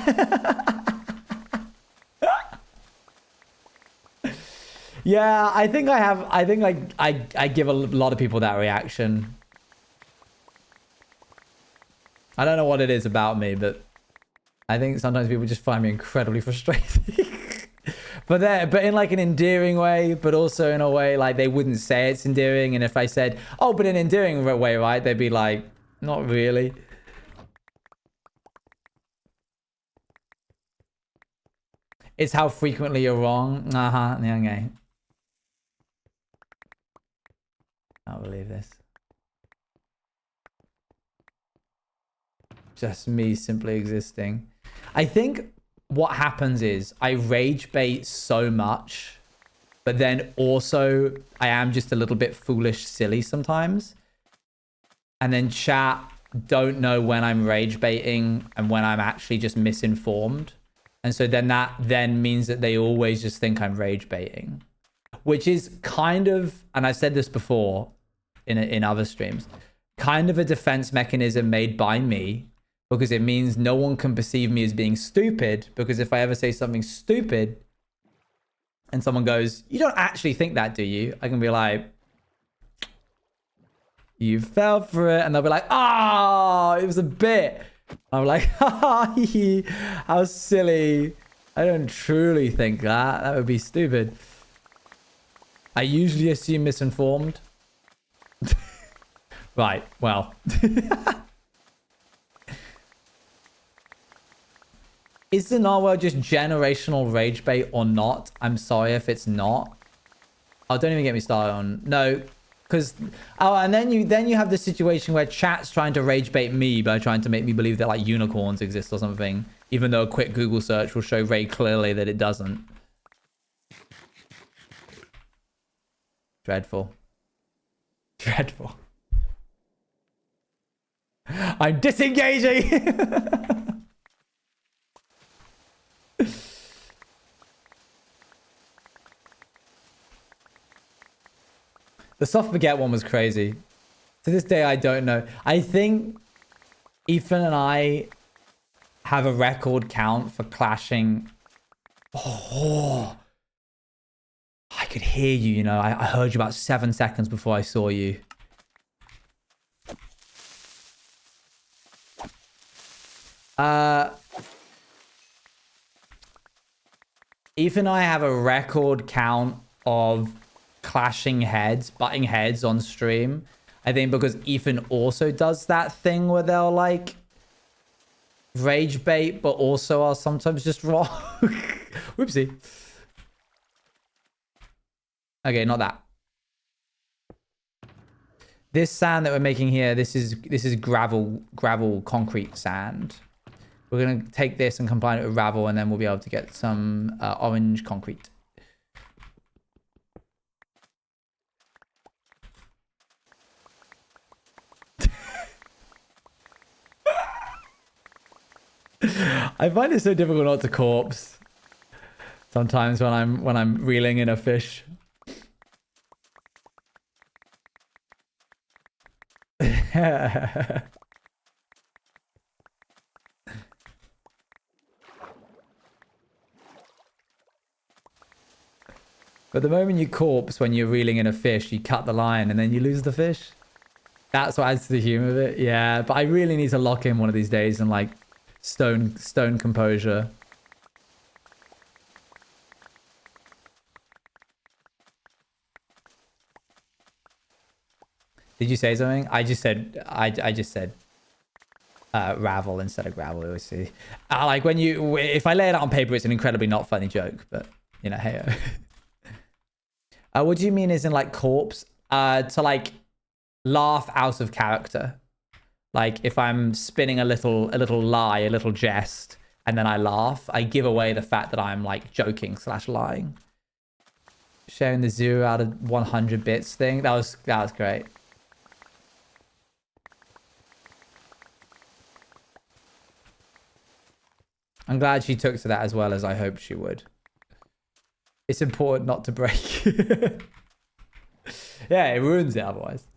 Yeah, I think I have. I think I give a lot of people that reaction. I don't know what it is about me, but I think sometimes people just find me incredibly frustrating. but in like an endearing way, but also in a way like they wouldn't say it's endearing. And if I said, oh, but in an endearing way, right? They'd be like, not really. It's how frequently you're wrong. Uh-huh. Okay. I can't believe this. Just me simply existing. I think what happens is I rage bait so much, but then also I am just a little bit foolish, silly sometimes. And then chat don't know when I'm rage baiting and when I'm actually just misinformed. And so then that then means that they always just think I'm rage baiting, which is kind of, and I've said this before in other streams, kind of a defense mechanism made by me, because it means no one can perceive me as being stupid, because if I ever say something stupid and someone goes, you don't actually think that, do you? I can be like, you fell for it. And they'll be like, oh, it was a bit. I'm like, how silly. I don't truly think that. That would be stupid. I usually assume misinformed. Right, well. Is the narwhal just generational rage bait or not? I'm sorry if it's not. Oh, don't even get me started on... No, because... Oh, and then you have the situation where chat's trying to rage bait me by trying to make me believe that, like, unicorns exist or something. Even though a quick Google search will show very clearly that it doesn't. Dreadful. Dreadful. I'm disengaging! The soft baguette one was crazy. To this day, I don't know. I think Ethan and I have a record count for clashing. Oh, I could hear you, you know. I heard you about 7 seconds before I saw you. Ethan and I have a record count of clashing heads, butting heads on stream. I think because Ethan also does that thing where they'll like rage bait, but also are sometimes just wrong. Whoopsie. Okay, not that. This sand that we're making here, this is gravel concrete sand. We're gonna take this and combine it with gravel, and then we'll be able to get some orange concrete. I find it so difficult not to corpse sometimes when I'm reeling in a fish. But the moment you corpse when you're reeling in a fish, you cut the line and then you lose the fish. That's what adds to the humor of it. Yeah, but I really need to lock in one of these days and like stone composure. Did you say something? I just said ravel instead of gravel. We'll see. Like when if I lay it out on paper, it's an incredibly not funny joke, but you know, hey. What do you mean is in like corpse? To like laugh out of character. Like if I'm spinning a little lie, a little jest, and then I laugh, I give away the fact that I'm like joking / lying. Sharing the 0 out of 100 bits thing. That was great. I'm glad she took to that as well as I hoped she would. It's important not to break. Yeah, it ruins it otherwise.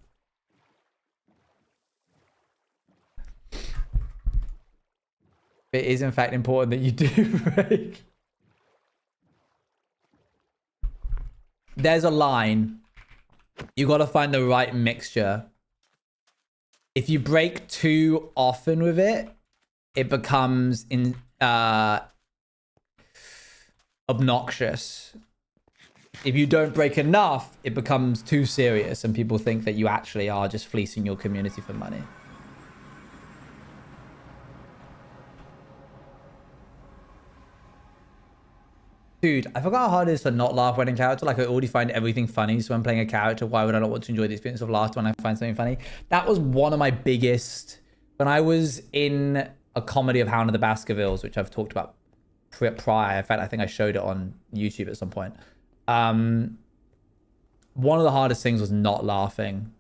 It is in fact important that you do break. There's a line. You got to find the right mixture. If you break too often with it, it becomes obnoxious. If you don't break enough, it becomes too serious and people think that you actually are just fleecing your community for money. Dude, I forgot how hard it is to not laugh when in character. Like, I already find everything funny, so when playing a character, why would I not want to enjoy the experience of laughter when I find something funny? That was one of my biggest... When I was in a comedy of Hound of the Baskervilles, which I've talked about prior. In fact, I think I showed it on YouTube at some point. One of the hardest things was not laughing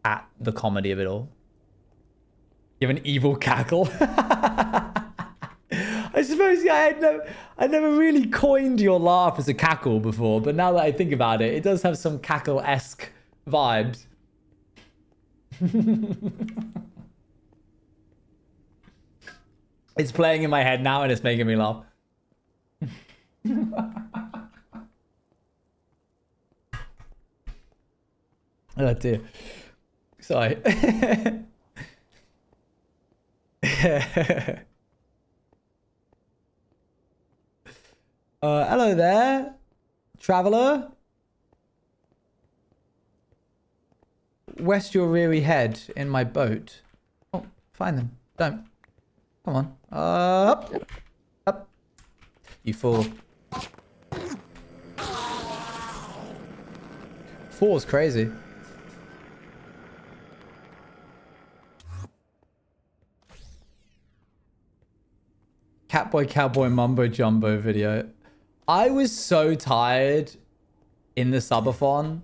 at the comedy of it all. You have an evil cackle. I suppose, yeah, I never really coined your laugh as a cackle before, but now that I think about it, it does have some cackle-esque vibes. It's playing in my head now and it's making me laugh. Oh dear. Sorry. Hello there, traveler. Rest your weary head in my boat. Oh, fine then. Don't. Come on. Up. Up. You fool. 4 is crazy. Catboy Cowboy Mumbo Jumbo video. I was so tired in the subathon,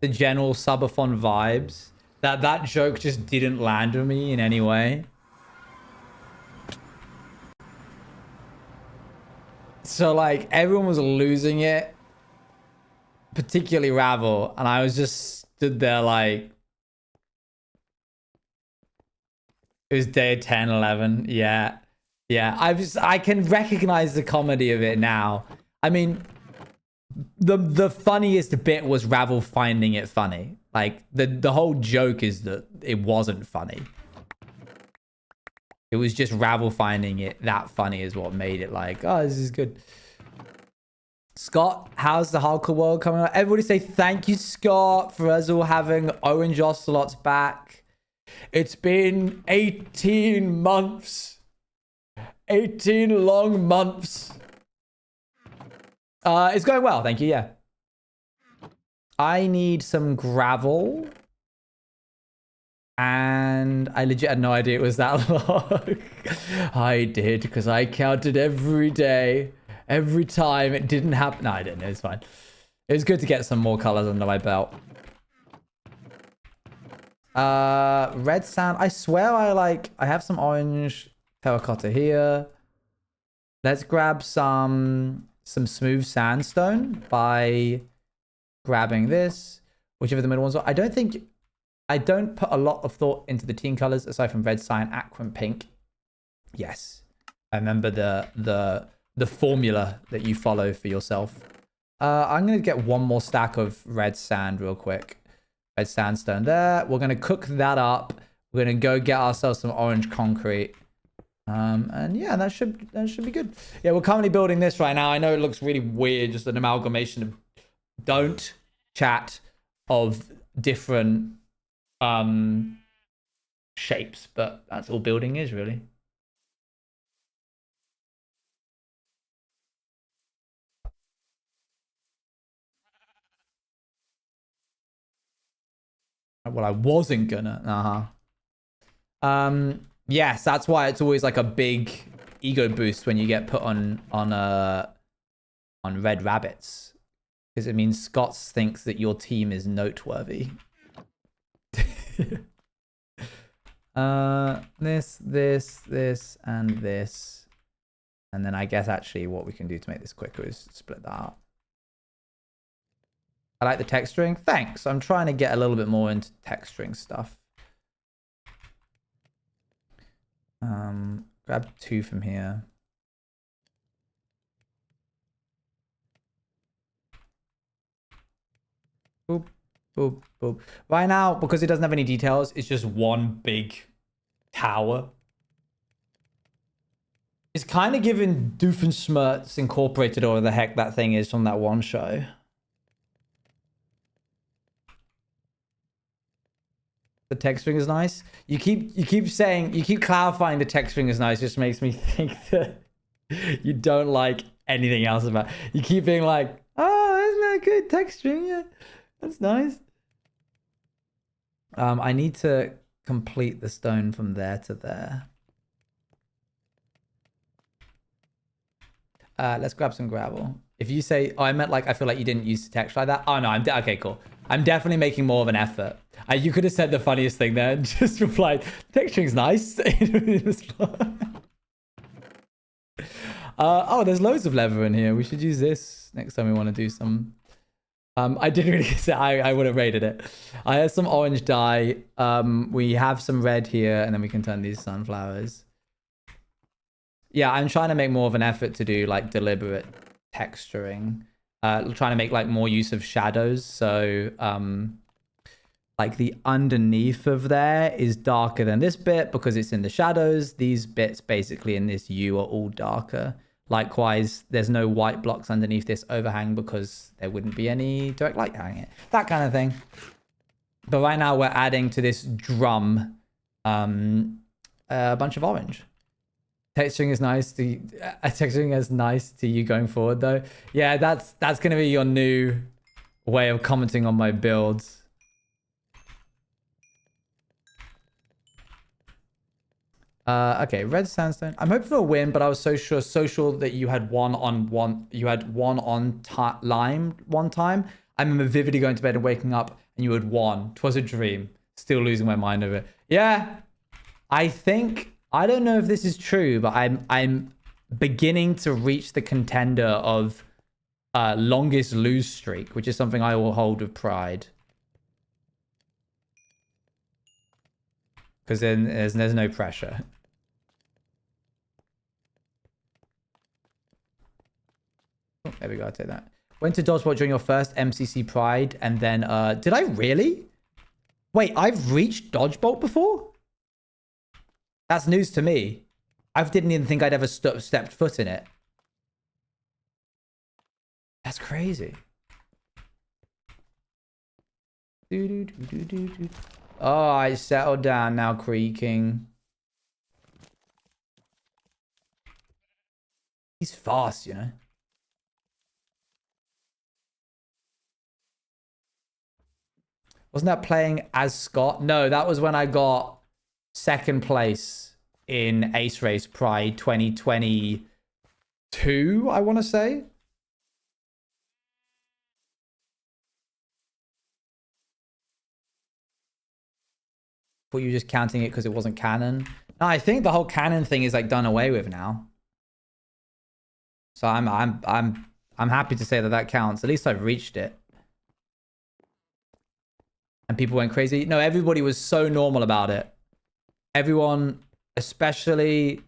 the general subathon vibes, that joke just didn't land with me in any way. So like everyone was losing it, particularly Ravel, and I was just stood there like, it was day 10, 11. Yeah. Yeah. I can recognize the comedy of it now. I mean, the funniest bit was Ravel finding it funny. Like the whole joke is that it wasn't funny. It was just Ravel finding it that funny is what made it like, oh, this is good. Scott, how's the hardcore world coming out? Everybody say thank you, Scott, for us all having Owen Jocelot's back. It's been 18 months. 18 long months. It's going well, thank you, yeah. I need some gravel. And I legit had no idea it was that long. I did, because I counted every day. Every time it didn't happen. No, I didn't. It's fine. It was good to get some more colors under my belt. Red sand. I swear I have some orange terracotta here. Let's grab some smooth sandstone by grabbing this. Whichever the middle ones are. I don't put a lot of thought into the team colors aside from red, cyan, aqua, and pink. Yes. I remember the formula that you follow for yourself. I'm going to get one more stack of red sand real quick. Red sandstone there. We're going to cook that up. We're going to go get ourselves some orange concrete. And yeah, that should be good. Yeah, we're currently building this right now. I know it looks really weird, just an amalgamation of of different shapes, but that's all building is really. Well, I wasn't gonna. Yes, that's why it's always like a big ego boost when you get put on red rabbits, because it means Scott thinks that your team is noteworthy. This, and this, and then I guess actually what we can do to make this quicker is split that up. I like the texturing. Thanks. I'm trying to get a little bit more into texturing stuff. Grab 2 from here. Boop, boop, boop. Right now, because it doesn't have any details, it's just one big tower. It's kind of giving Doofenshmirtz Incorporated, or the heck that thing is from that one show. The texturing is nice. You keep clarifying the texturing is nice. Just makes me think that you don't like anything else about it. You keep being like, oh, isn't that good texturing? Yeah, that's nice. I need to complete the stone from there to there. Let's grab some gravel. If you say, oh, I meant like, I feel like you didn't use the text like that. Oh no, okay, cool. I'm definitely making more of an effort. You could have said the funniest thing there and just replied, texturing's nice. Oh, there's loads of leather in here. We should use this next time we want to do some. I didn't really say I would have rated it. I have some orange dye. We have some red here, and then we can turn these sunflowers. Yeah, I'm trying to make more of an effort to do like deliberate texturing. Trying to make like more use of shadows. So like the underneath of there is darker than this bit because it's in the shadows. These bits basically in this U are all darker. Likewise, there's no white blocks underneath this overhang because there wouldn't be any direct light hanging it. That kind of thing. But right now we're adding to this drum a bunch of orange. Texturing is nice to you going forward though. Yeah, that's gonna be your new way of commenting on my builds. Okay, red sandstone. I'm hoping for a win, but I was so sure that you had one on lime one time. I remember vividly going to bed and waking up and you had one. 'Twas a dream. Still losing my mind over it. Yeah, I don't know if this is true, but I'm beginning to reach the contender of longest lose streak, which is something I will hold with pride. Because then there's no pressure. Oh, there we go, I'll take that. Went to Dodgebot during your first MCC Pride, and then, did I really? Wait, I've reached Dodgebot before? That's news to me. I didn't even think I'd ever stepped foot in it. That's crazy. Oh, I settled down now, creaking. He's fast, you know. Wasn't that playing as Scott? No, that was when I got second place in Ace Race Pride 2022, I want to say. Thought you were just counting it because it wasn't canon. No, I think the whole canon thing is like done away with now. So I'm happy to say that counts. At least I've reached it. And people went crazy. No, everybody was so normal about it. Everyone, especially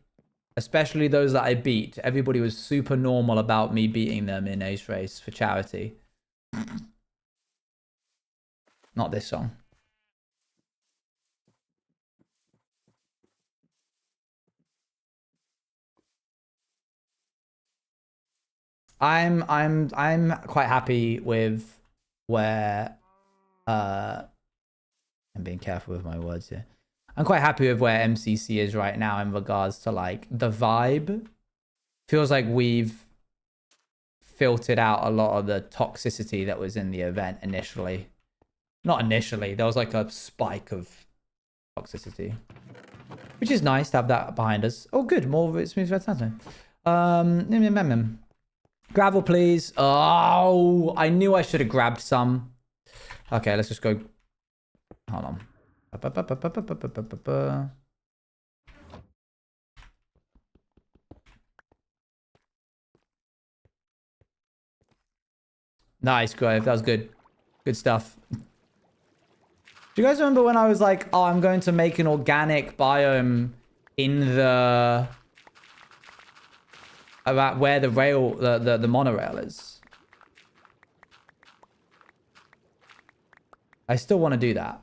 those that I beat, everybody was super normal about me beating them in Ace Race for charity. Not this song. I'm quite happy with where I'm being careful with my words here. I'm quite happy with where MCC is right now in regards to like the vibe. Feels like we've filtered out a lot of the toxicity that was in the event initially. Not initially, there was like a spike of toxicity, which is nice to have that behind us. Oh, good, more of it smooth red sandstone. Gravel, please. Oh, I knew I should have grabbed some. Okay, let's just go. Hold on. Nice, Grove. That was good. Good stuff. Do you guys remember when I was like, oh, I'm going to make an organic biome in the... about where the rail, the monorail is? I still want to do that,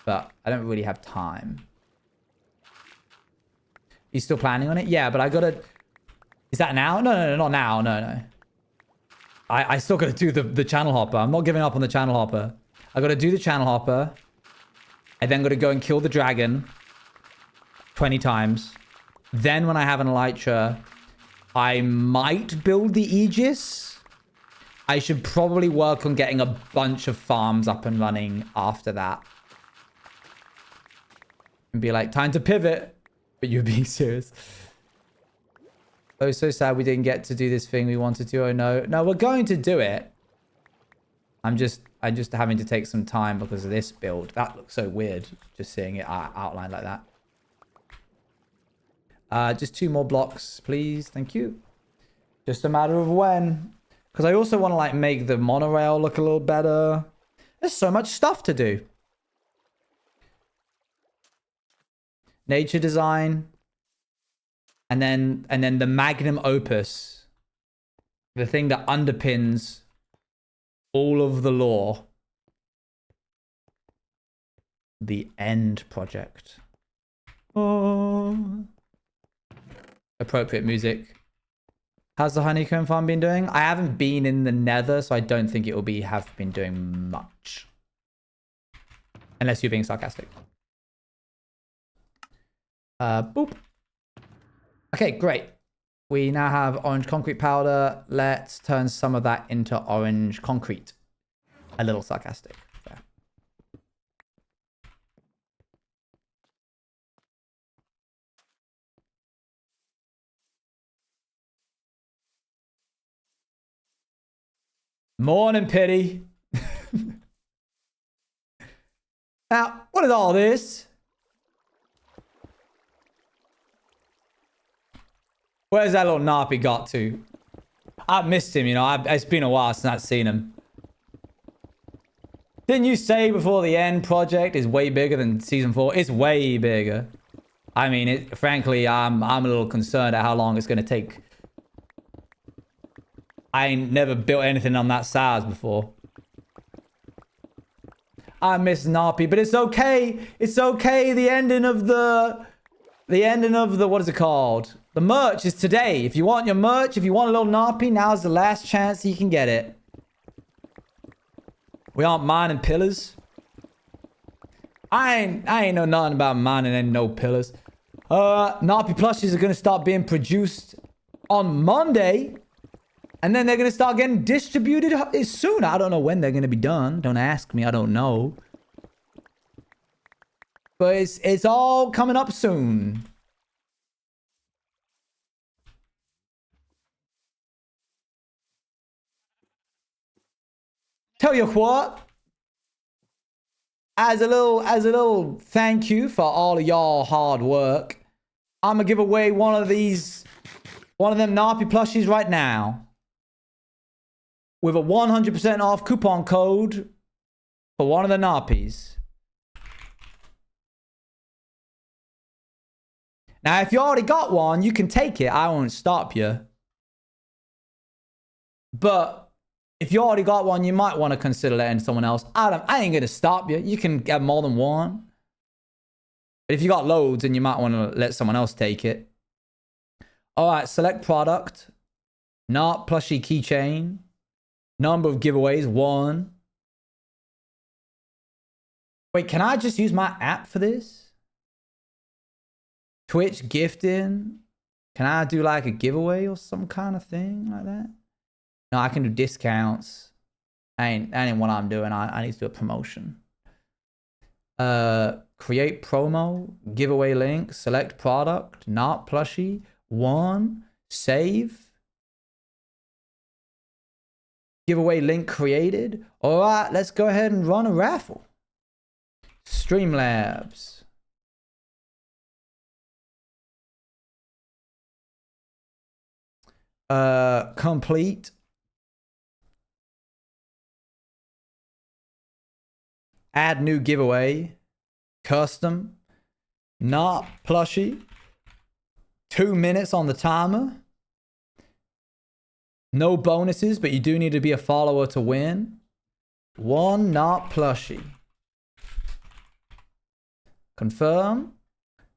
but I don't really have time. You still planning on it? Yeah, but I gotta... Is that now? No, not now. No. I still gotta do the channel hopper. I'm not giving up on the channel hopper. I gotta do the channel hopper. I then gotta go and kill the dragon 20 times. Then when I have an elytra, I might build the Aegis. I should probably work on getting a bunch of farms up and running after that. And be like, time to pivot. But you're being serious. Oh, so sad we didn't get to do this thing we wanted to. Oh, no. No, we're going to do it. I'm just having to take some time because of this build. That looks so weird, just seeing it outlined like that. Just 2 more blocks, please. Thank you. Just a matter of when. Because I also want to, like, make the monorail look a little better. There's so much stuff to do. Nature design. And then the magnum opus. The thing that underpins all of the lore. The end project. Oh. Appropriate music. How's the honeycomb farm been doing? I haven't been in the nether, so I don't think it will have been doing much. Unless you're being sarcastic. Boop. Okay, great. We now have orange concrete powder. Let's turn some of that into orange concrete. A little sarcastic. There. Morning, Pity. Now, what is all this? Where's that little Narpy got to? I missed him, you know. It's been a while since I've seen him. Didn't you say before the end project is way bigger than season 4? It's way bigger. I mean, frankly, I'm a little concerned at how long it's going to take. I ain't never built anything on that size before. I miss Narpy, but it's okay. It's okay. The ending of the... what is it called? The merch is today. If you want your merch, if you want a little Narpy, now's the last chance you can get it. We aren't mining pillars. I ain't know nothing about mining and no pillars. Narpy plushies are gonna start being produced on Monday. And then they're gonna start getting distributed soon. I don't know when they're gonna be done. Don't ask me, I don't know. But it's all coming up soon. Tell you what, as a little thank you for all of y'all hard work, I'm gonna give away one of them Narpy plushies right now with a 100% off coupon code for one of the Narpies. Now, if you already got one, you can take it. I won't stop you. But if you already got one, you might want to consider letting someone else. I ain't going to stop you. You can get more than one. But if you got loads, then you might want to let someone else take it. All right, select product. Not plushie keychain. Number of giveaways, 1. Wait, can I just use my app for this? Twitch gifting. Can I do like a giveaway or some kind of thing like that? No, I can do discounts. That ain't what I'm doing. I need to do a promotion. Create promo, giveaway link, select product, not plushie, 1, save. Giveaway link created. All right, let's go ahead and run a raffle. Streamlabs. Complete. Add new giveaway. Custom. Not plushie. 2 minutes on the timer. No bonuses, but you do need to be a follower to win. One not plushie. Confirm.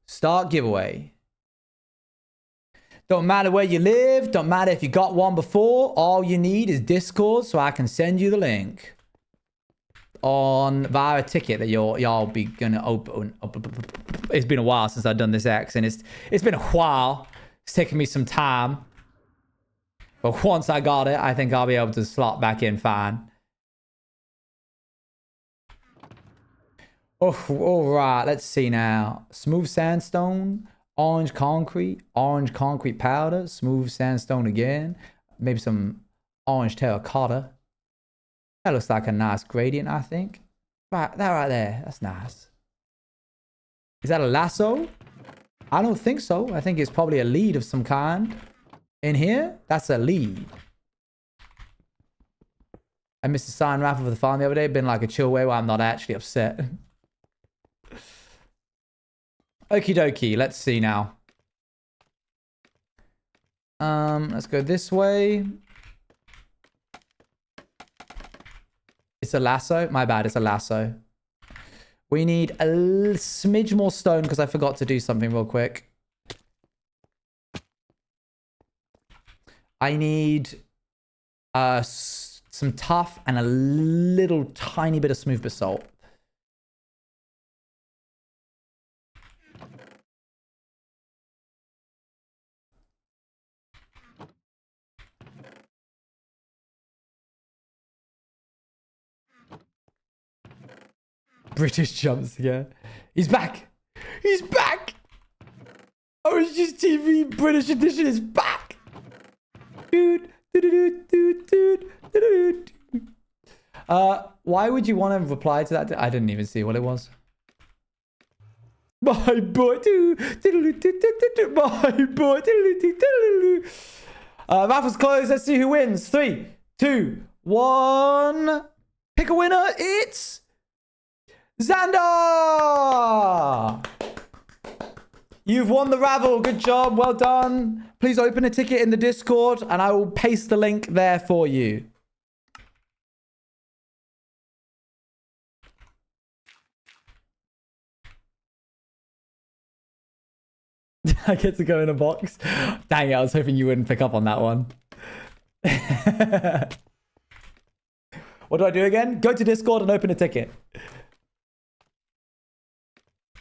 Start giveaway. Don't matter where you live. Don't matter if you got one before. All you need is Discord so I can send you the link. Via a ticket that y'all be gonna open. It's been a while since I've done this X, and it's been a while. It's taken me some time. But once I got it, I think I'll be able to slot back in fine. Oh, all right. Let's see now. Smooth sandstone, orange concrete powder, smooth sandstone again. Maybe some orange terracotta. That looks like a nice gradient, I think. Right, that right there. That's nice. Is that a lasso? I don't think so. I think it's probably a lead of some kind. In here, that's a lead. I missed a sign raffle for the farm the other day. Been like a chill way where I'm not actually upset. Okie dokie. Let's see now. Let's go this way. It's a lasso. My bad. It's a lasso. We need a smidge more stone because I forgot to do something real quick. I need some tough and a little tiny bit of smooth basalt. British jump scare. He's back. He's back. Orange Juice TV British edition is back. Dude. Why would you want to reply to that? I didn't even see what it was. My boy. My boy. Raffles closed. Let's see who wins. 3, 2, 1. Pick a winner. It's Xander! You've won the raffle. Good job. Well done. Please open a ticket in the Discord and I will paste the link there for you. I get to go in a box. Dang it, I was hoping you wouldn't pick up on that one. What do I do again? Go to Discord and open a ticket.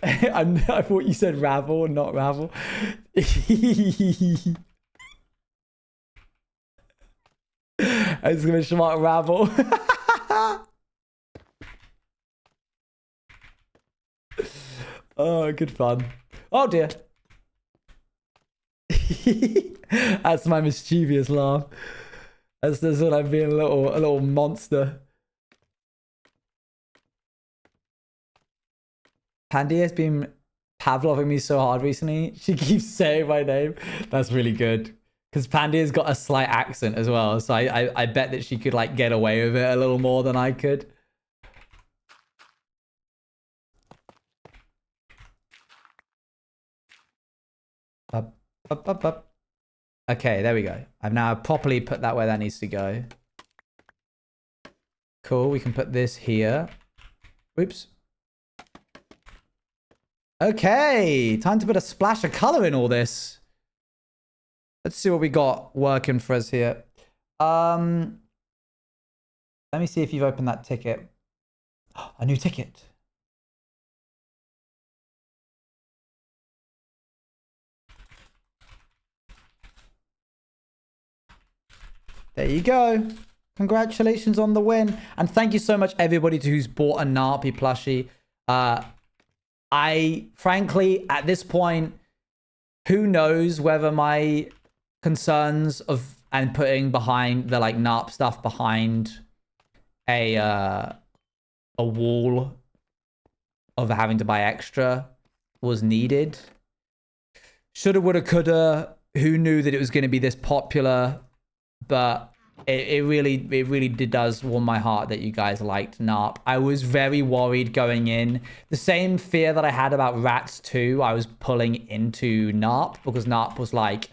I thought you said ravel, not ravel. I was going to smart ravel. Oh, good fun. Oh dear. That's my mischievous laugh. That's when I'm being a little monster. Pandy has been Pavloving me so hard recently. She keeps saying my name. That's really good. Because Pandy has got a slight accent as well. So I bet that she could like get away with it a little more than I could. Up, up, up, up. Okay, there we go. I've now properly put that where that needs to go. Cool, we can put this here. Oops. Okay, time to put a splash of color in all this. Let's see what we got working for us here. Let me see if you've opened that ticket. A new ticket. There you go. Congratulations on the win. And thank you so much, everybody, who's bought a Narpy plushie. I, frankly, at this point, who knows whether my concerns of and putting behind the like NARP stuff behind a wall of having to buy extra was needed. Shoulda, woulda, coulda. Who knew that it was going to be this popular? But it really does warm my heart that you guys liked NARP. I was very worried going in. The same fear that I had about Rats 2, I was pulling into NARP because NARP was like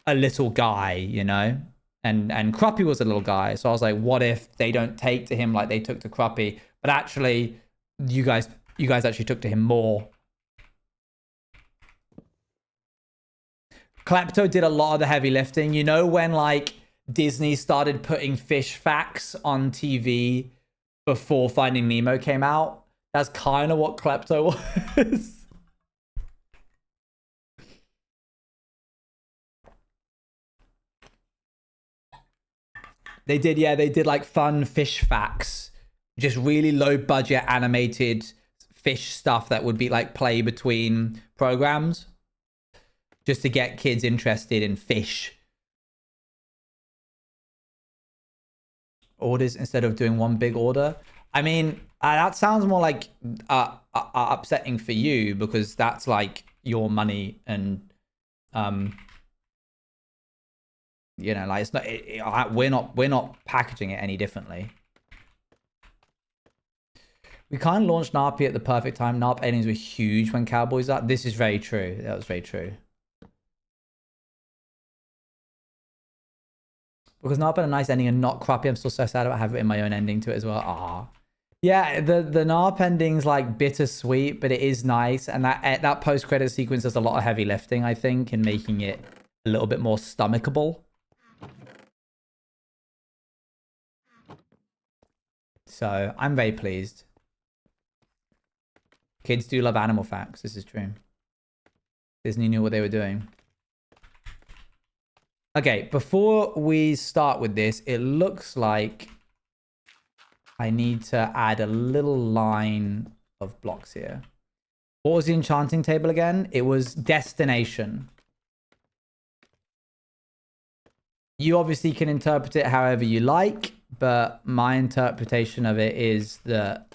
a little guy, you know? And Cruppy was a little guy. So I was like, what if they don't take to him like they took to Cruppy? But actually, you guys actually took to him more. Klepto did a lot of the heavy lifting. You know when like Disney started putting fish facts on TV before Finding Nemo came out? That's kind of what Klepto was. They did like fun fish facts. Just really low budget animated fish stuff that would be like play between programs. Just to get kids interested in fish. Orders instead of doing one big order. I mean, that sounds more like upsetting for you because that's like your money and you know, like it's not. We're not packaging it any differently. We kind of launched NARPy at the perfect time. NARP endings were huge when Cowboys up. This is very true. That was very true. Because NARP had a nice ending and not Crappy. I'm still so sad about having my own ending to it as well. Ah, yeah. The NARP ending's like bittersweet, but it is nice. And that post credit sequence does a lot of heavy lifting, I think, in making it a little bit more stomachable. So I'm very pleased. Kids do love animal facts. This is true. Disney knew what they were doing. Okay, before we start with this, it looks like I need to add a little line of blocks here. What was the enchanting table again? It was destination. You obviously can interpret it however you like, but my interpretation of it is that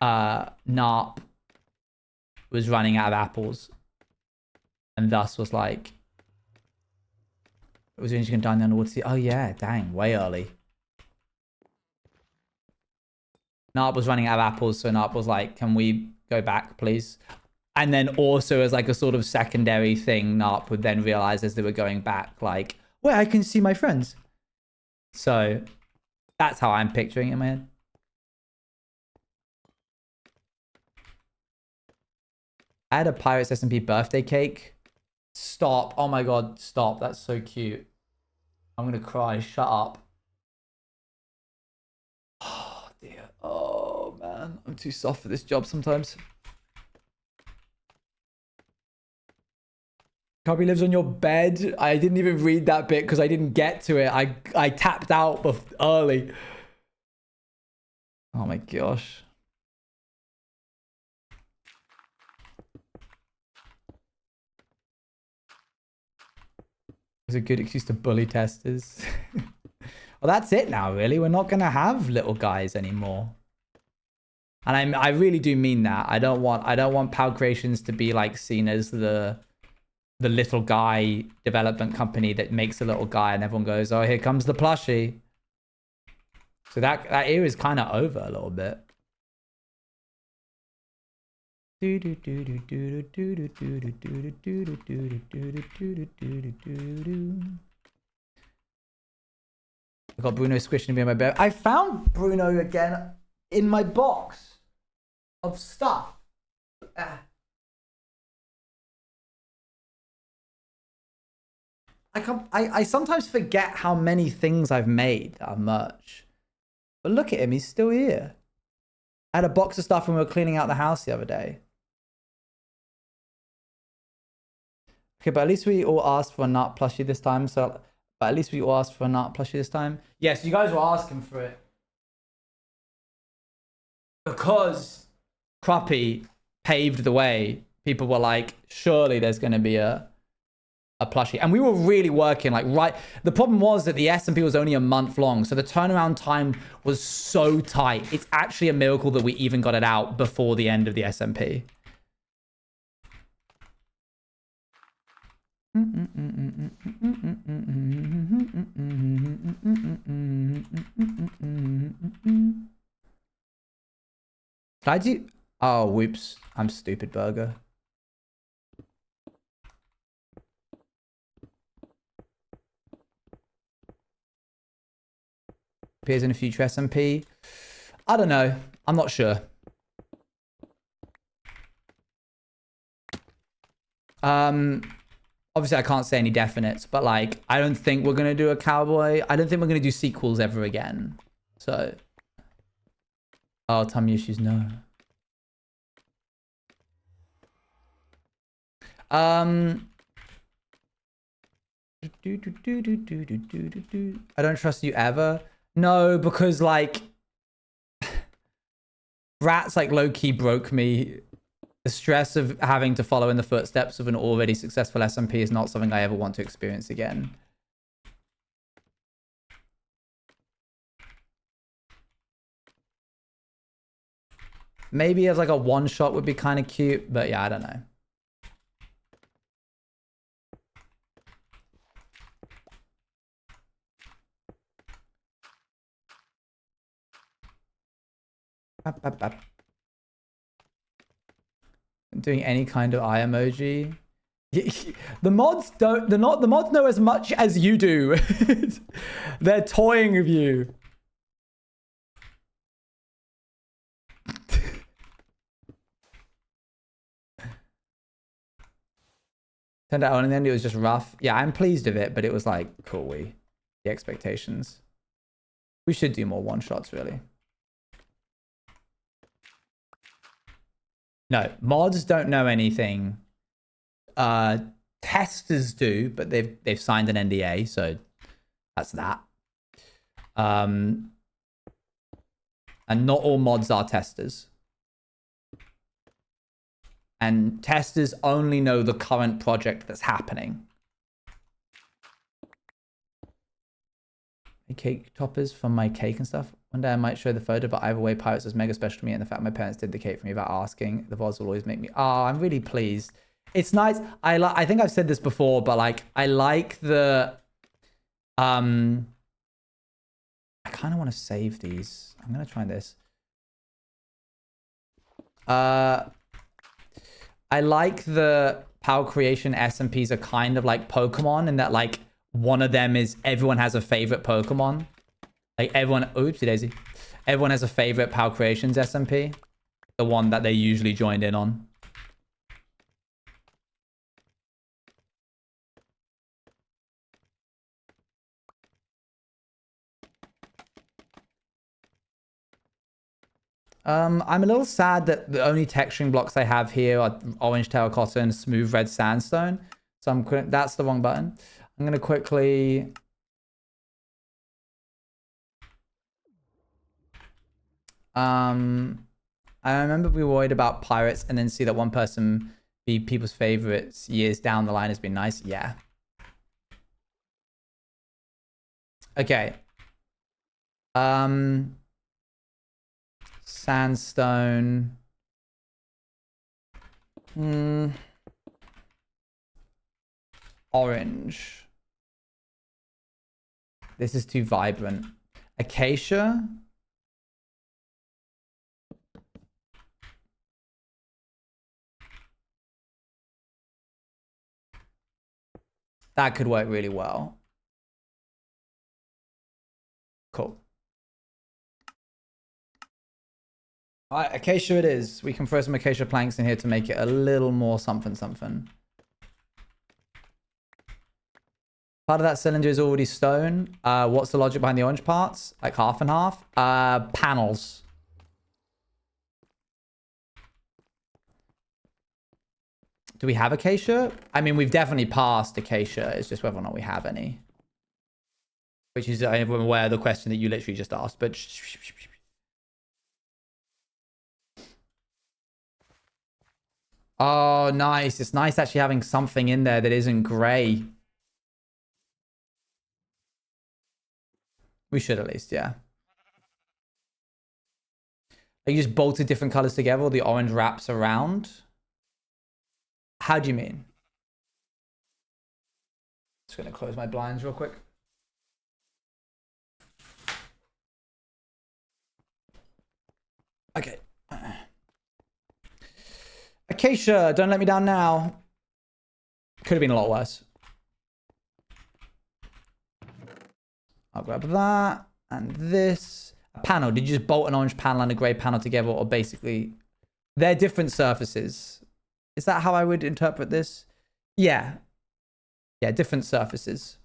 NARP was running out of apples and thus was like, it was when you can dine down the water. Oh yeah, dang, way early. NARP was running out of apples, so NARP was like, can we go back, please? And then also as like a sort of secondary thing, NARP would then realize as they were going back, like, well, I can see my friends. So that's how I'm picturing it in my head. I had a Pirates SMP birthday cake. Stop. Oh my God, stop. That's so cute. I'm going to cry. Shut up. Oh, dear. Oh, man. I'm too soft for this job sometimes. Cubby lives on your bed. I didn't even read that bit because I didn't get to it. I tapped out early. Oh my gosh. It's a good excuse to bully testers. Well, that's it now, really. We're not going to have little guys anymore. And I really do mean that. I don't want PAL Creations to be like seen as the little guy development company that makes a little guy and everyone goes, oh, here comes the plushie. So that era is kind of over a little bit. I got Bruno squishing to be in my bed. I found Bruno again in my box of stuff. I sometimes forget how many things I've made that are merch. But look at him, he's still here. I had a box of stuff when we were cleaning out the house the other day. Okay, but at least we all asked for a nut plushie this time. But at least we all asked for a nut plushie this time. Yes, you guys were asking for it. Because Cruppy paved the way, people were like, surely there's going to be a plushie. And we were really working like right. The problem was that the SMP was only a month long. So the turnaround time was so tight. It's actually a miracle that we even got it out before the end of the SMP. Did I do? Oh, whoops. I'm stupid, burger. Appears in a future SMP. I don't know. I'm not sure. Obviously I can't say any definites, but like, I don't think we're going to do a cowboy. I don't think we're going to do sequels ever again. So. Oh, tummy issues, no. I don't trust you ever. No, because like rats like low-key broke me. The stress of having to follow in the footsteps of an already successful SMP is not something I ever want to experience again. Maybe as like a one shot would be kind of cute, but yeah, I don't know. Doing any kind of eye emoji. The mods don't. The mods know as much as you do. They're toying with you. Turned out on in the end it was just rough. Yeah, I'm pleased with it, but it was like cool. The expectations. We should do more one shots, really. No, mods don't know anything. Testers do, but they've signed an NDA, so that's that. And not all mods are testers. And testers only know the current project that's happening. Cake toppers from my cake and stuff. One day I might show the photo, but either way, Pirates was mega special to me, and the fact my parents did the cake for me without asking, the VODs will always make me. Oh, I'm really pleased. It's nice. I think I've said this before, but like I like the I kind of want to save these. I'm gonna try this. I like the Power Creation SMPs are kind of like Pokemon in that like one of them is everyone has a favorite Pokemon. Like everyone, oopsie daisy. Everyone has a favorite Power Creations SMP. The one that they usually joined in on. I'm a little sad that the only texturing blocks I have here are orange terracotta and smooth red sandstone. So that's the wrong button. I'm gonna quickly. I remember we were worried about pirates and then see that one person be people's favorites years down the line has been nice. Yeah. Okay. Sandstone. Orange. This is too vibrant. Acacia. That could work really well. Cool. All right, acacia it is. We can throw some acacia planks in here to make it a little more something something. Part of that cylinder is already stone. What's the logic behind the orange parts? Like half and half? Panels. Do we have acacia? I mean, we've definitely passed acacia. It's just whether or not we have any. Which is, I'm aware of the question that you literally just asked, but... Oh, nice. It's nice actually having something in there that isn't gray. We should at least, yeah. Like you just bolted different colors together, or the orange wraps around? How do you mean? Just gonna close my blinds real quick. Okay. Acacia, don't let me down now. Could have been a lot worse. I'll grab that and this. A panel. Did you just bolt an orange panel and a grey panel together, or basically they're different surfaces? Is that how I would interpret this? Yeah. Yeah, different surfaces.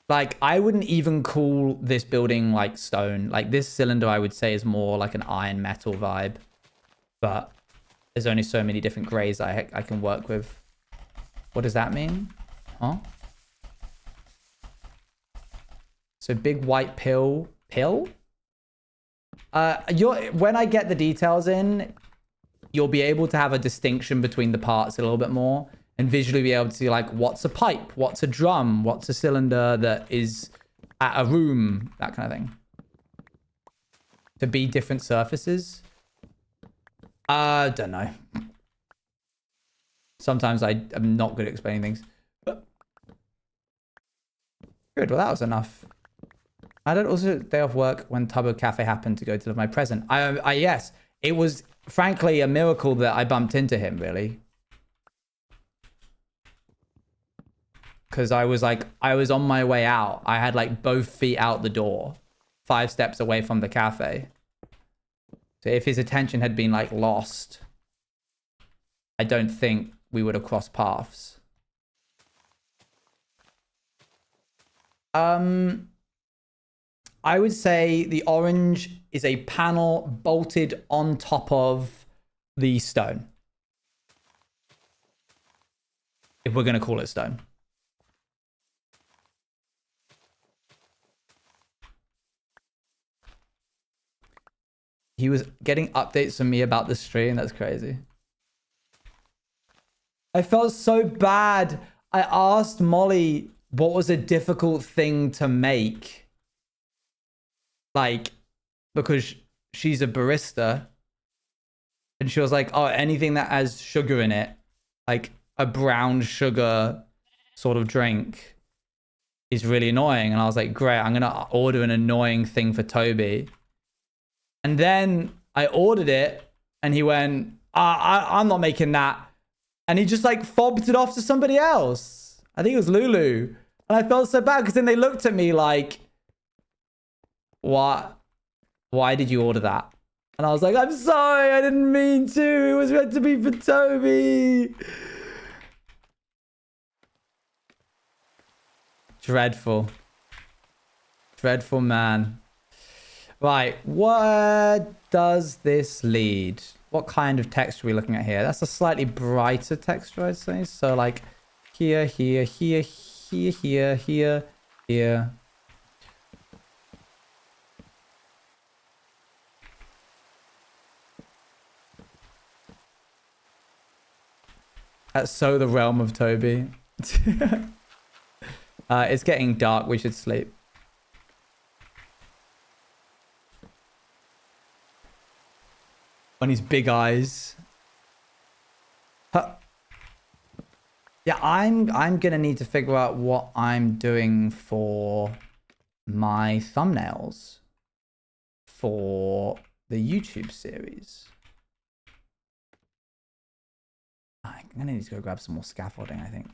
Like, I wouldn't even call this building like stone. Like, this cylinder, I would say, is more like an iron metal vibe. But there's only so many different grays I can work with. What does that mean? Huh? So big white pill. Pill? When I get the details in, you'll be able to have a distinction between the parts a little bit more. And visually be able to see, like, what's a pipe? What's a drum? What's a cylinder that is at a room? That kind of thing. To be different surfaces. Don't know. Sometimes I'm not good at explaining things. But... Good, well that was enough. I had also day off work when Tubbo Cafe happened to go deliver my present. Yes, it was frankly a miracle that I bumped into him, really. Because I was on my way out. I had like both feet out the door, 5 steps away from the cafe. So if his attention had been like lost, I don't think we would have crossed paths. I would say the orange is a panel bolted on top of the stone. If we're going to call it stone. He was getting updates from me about the stream. That's crazy. I felt so bad. I asked Molly what was a difficult thing to make. Like, because she's a barista. And she was like, oh, anything that has sugar in it. Like a brown sugar sort of drink is really annoying. And I was like, great, I'm going to order an annoying thing for Toby. And then I ordered it and he went, I'm not making that. And he just like fobbed it off to somebody else. I think it was Lulu. And I felt so bad because then they looked at me like, what? Why did you order that? And I was like, I'm sorry, I didn't mean to. It was meant to be for Toby. Dreadful. Dreadful man. Right, what does this lead? What kind of texture are we looking at here? That's a slightly brighter texture, I'd say. So like here, here, here, here, here, here, here. That's so the realm of Toby. It's getting dark. We should sleep. On his big eyes. Huh. Yeah, I'm gonna need to figure out what I'm doing for my thumbnails for the YouTube series. I'm gonna need to go grab some more scaffolding, I think.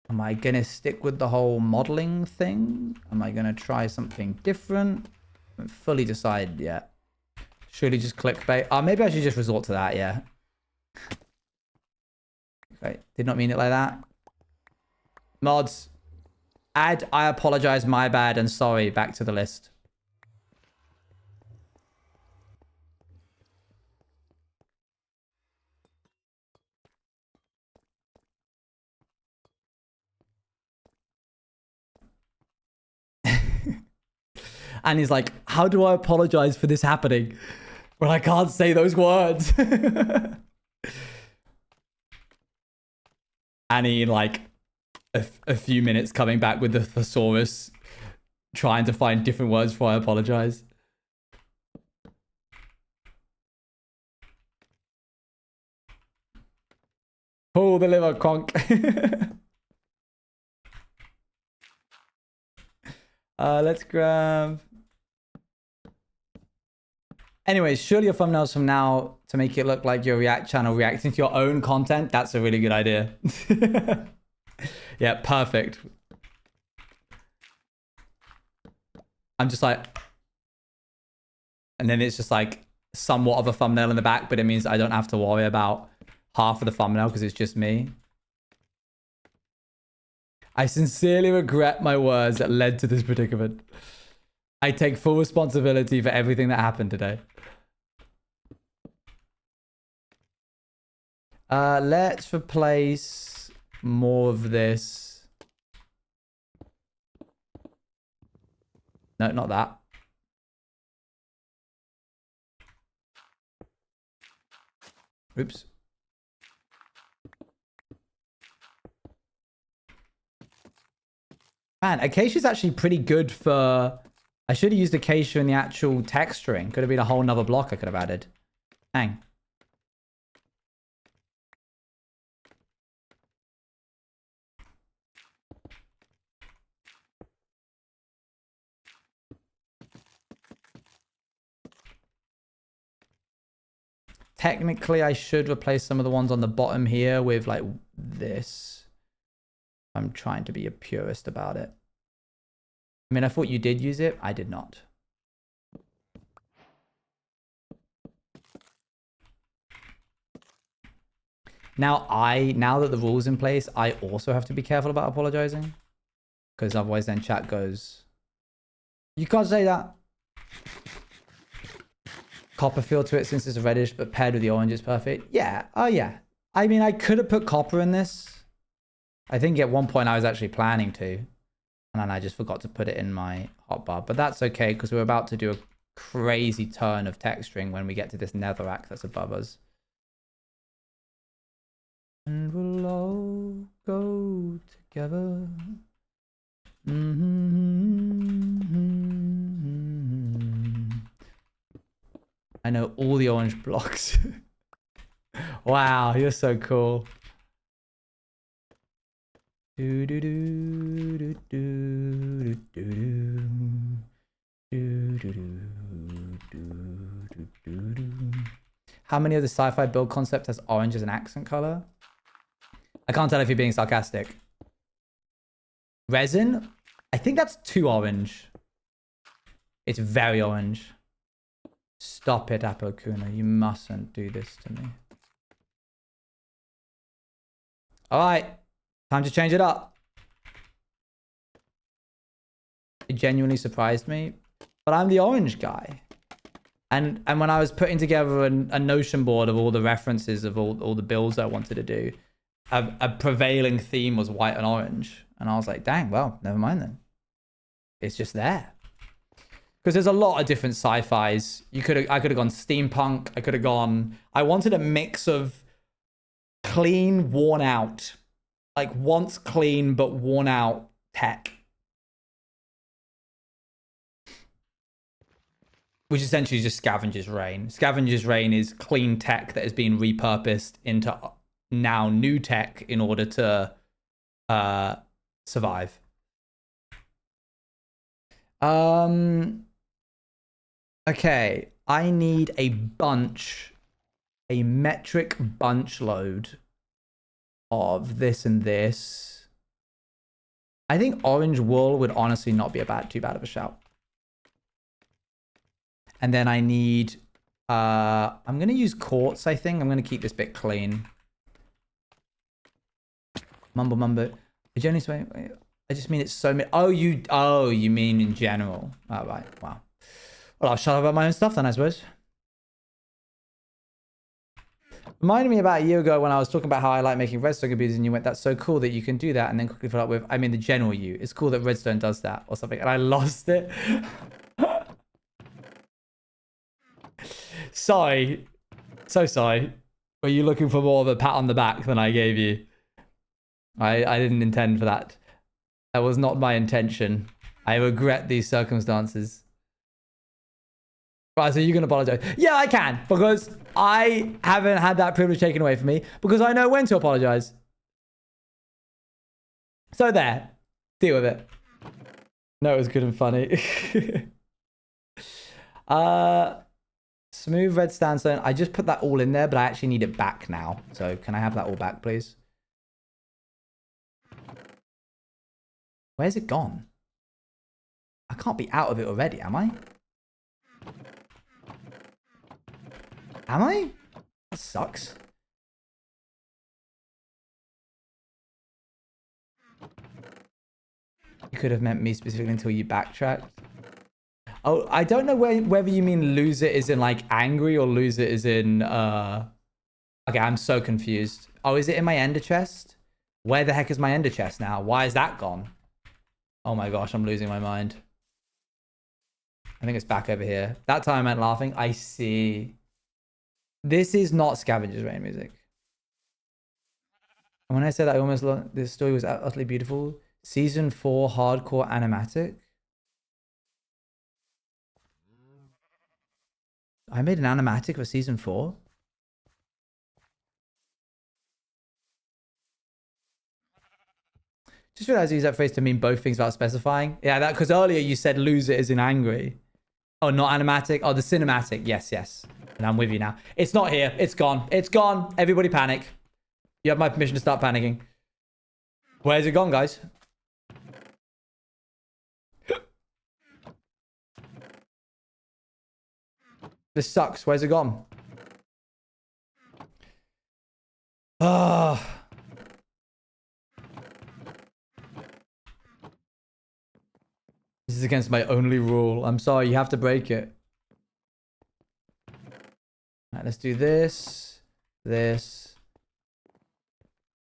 Am I gonna stick with the whole modeling thing? Am I gonna try something different? I haven't fully decided yet. Surely just clickbait. Maybe I should just resort to that, yeah. Okay, did not mean it like that. Mods, add I apologize, my bad, and sorry back to the list. And he's like, how do I apologize for this happening? Well, I can't say those words. Annie, like, a few minutes coming back with the thesaurus, trying to find different words before I apologize. Pull the liver, Kronk. Let's grab... Anyways, surely your thumbnails from now to make it look like your React channel reacting to your own content. That's a really good idea. Yeah, perfect. I'm just like... And then it's just like somewhat of a thumbnail in the back, but it means I don't have to worry about half of the thumbnail because it's just me. I sincerely regret my words that led to this predicament. I take full responsibility for everything that happened today. Let's replace more of this. No, not that. Oops. Man, Acacia's actually pretty good for... I should have used Acacia in the actual texturing. Could have been a whole nother block I could have added. Hang. Technically, I should replace some of the ones on the bottom here with like this. I'm trying to be a purist about it. I mean, I thought you did use it. I did not. Now that the rule's in place, I also have to be careful about apologizing. Because otherwise then chat goes, you can't say that. Copper feel to it since it's reddish, but paired with the orange is perfect. Yeah. Oh, yeah. I mean, I could have put copper in this. I think at one point I was actually planning to. And then I just forgot to put it in my hotbar. But that's okay, because we're about to do a crazy turn of texturing when we get to this netherrack that's above us. And we'll all go together. I know all the orange blocks. Wow, you're so cool. Do do do do do do do do do. How many of the sci-fi build concept has orange as an accent color? I can't tell if you're being sarcastic. Resin? I think that's too orange. It's very orange. Stop it, Apokuna. You mustn't do this to me. Alright. Time to change it up. It genuinely surprised me. But I'm the orange guy. And when I was putting together a Notion board of all the references of all the builds I wanted to do, a prevailing theme was white and orange. And I was like, dang, well, never mind then. It's just there. Because there's a lot of different sci-fis. I could have gone steampunk. I could have gone... I wanted a mix of clean, worn out. Like once clean, but worn out tech. Which essentially is just Scavenger's Reign. Scavenger's Reign is clean tech that has been repurposed into now new tech in order to survive. Okay, I need a metric bunch load of this and this. I think orange wool would honestly not be too bad of a shout. And then I need, I'm going to use quartz, I think. I'm going to keep this bit clean. Mumbo mumbo. I generally say, I just mean it's so many. Oh, you mean in general. All right. Wow. Well, I'll shut up about my own stuff then, I suppose. Reminded me about a year ago when I was talking about how I like making redstone computers and you went, that's so cool that you can do that. And then quickly followed up with, I mean the general you. It's cool that redstone does that or something. And I lost it. Sorry. So sorry. Were you looking for more of a pat on the back than I gave you? I didn't intend for that. That was not my intention. I regret these circumstances. Right, so you can apologize. Yeah, I can, because I haven't had that privilege taken away from me, because I know when to apologize. So there. Deal with it. No, it was good and funny. Smooth red sandstone. I just put that all in there, but I actually need it back now. So can I have that all back, please? Where's it gone? I can't be out of it already, am I? Am I? That sucks. You could have meant me specifically until you backtracked. Oh, I don't know whether you mean lose it is in like angry or lose it is in okay, I'm so confused. Oh, is it in my ender chest? Where the heck is my ender chest now? Why is that gone? Oh my gosh, I'm losing my mind. I think it's back over here. That time I meant laughing. I see. This is not Scavenger's Rain music. And when I said I almost loved this story was utterly beautiful. Season 4 hardcore animatic. I made an animatic for season 4. Just realized I use that phrase to mean both things without specifying. Yeah, that because earlier you said lose it as in angry. Oh, not animatic. Oh, the cinematic. Yes, yes. And I'm with you now. It's not here. It's gone. It's gone. Everybody panic. You have my permission to start panicking. Where's it gone, guys? This sucks. Where's it gone? Ah. This is against my only rule. I'm sorry. You have to break it. All right, let's do this. This.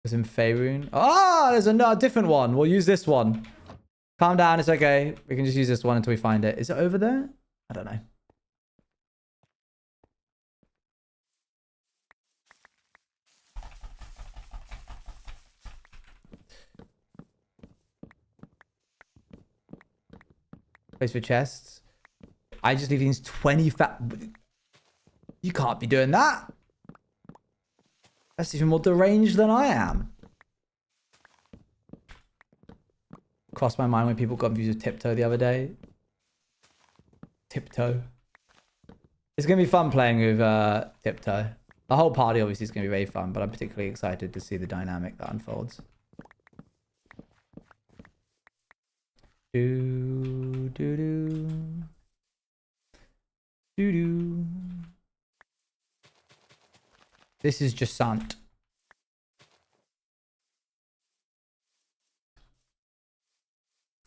It's in Faerun. Ah, there's a different one. We'll use this one. Calm down. It's okay. We can just use this one until we find it. Is it over there? I don't know. Place for chests. I just leave these 20 fat. You can't be doing that. That's even more deranged than I am. Crossed my mind when people got confused with tiptoe the other day. Tiptoe. It's going to be fun playing with tiptoe. The whole party obviously is going to be very fun, but I'm particularly excited to see the dynamic that unfolds. Do, do, do. Do, do. This is just Sant.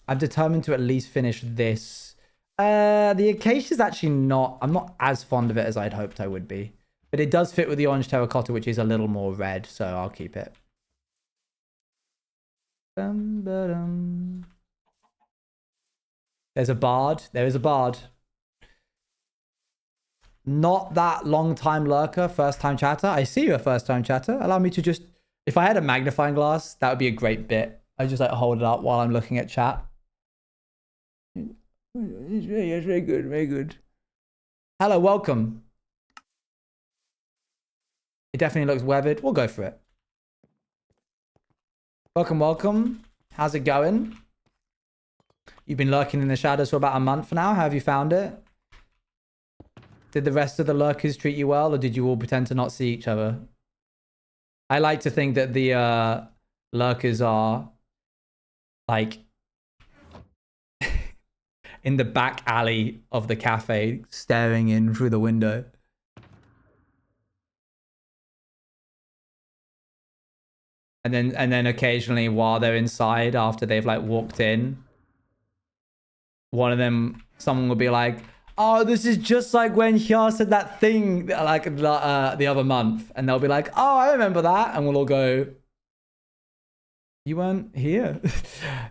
I'm determined to at least finish this. The acacia is actually not... I'm not as fond of it as I'd hoped I would be. But it does fit with the orange terracotta, which is a little more red, so I'll keep it. There's a bard. There is a bard. Not that long time lurker, first time chatter. I see you a first time chatter. Allow me to just... If I had a magnifying glass, that would be a great bit. I just like hold it up while I'm looking at chat. Yes, very good, very good. Hello, welcome. It definitely looks weathered. We'll go for it. Welcome, welcome. How's it going? You've been lurking in the shadows for about a month now. How have you found it? Did the rest of the lurkers treat you well, or did you all pretend to not see each other? I like to think that the lurkers are like in the back alley of the cafe, staring in through the window. And then occasionally while they're inside, after they've like walked in, one of them, someone will be like, oh, this is just like when Hyar said that thing like the other month. And they'll be like, oh, I remember that. And we'll all go, you weren't here.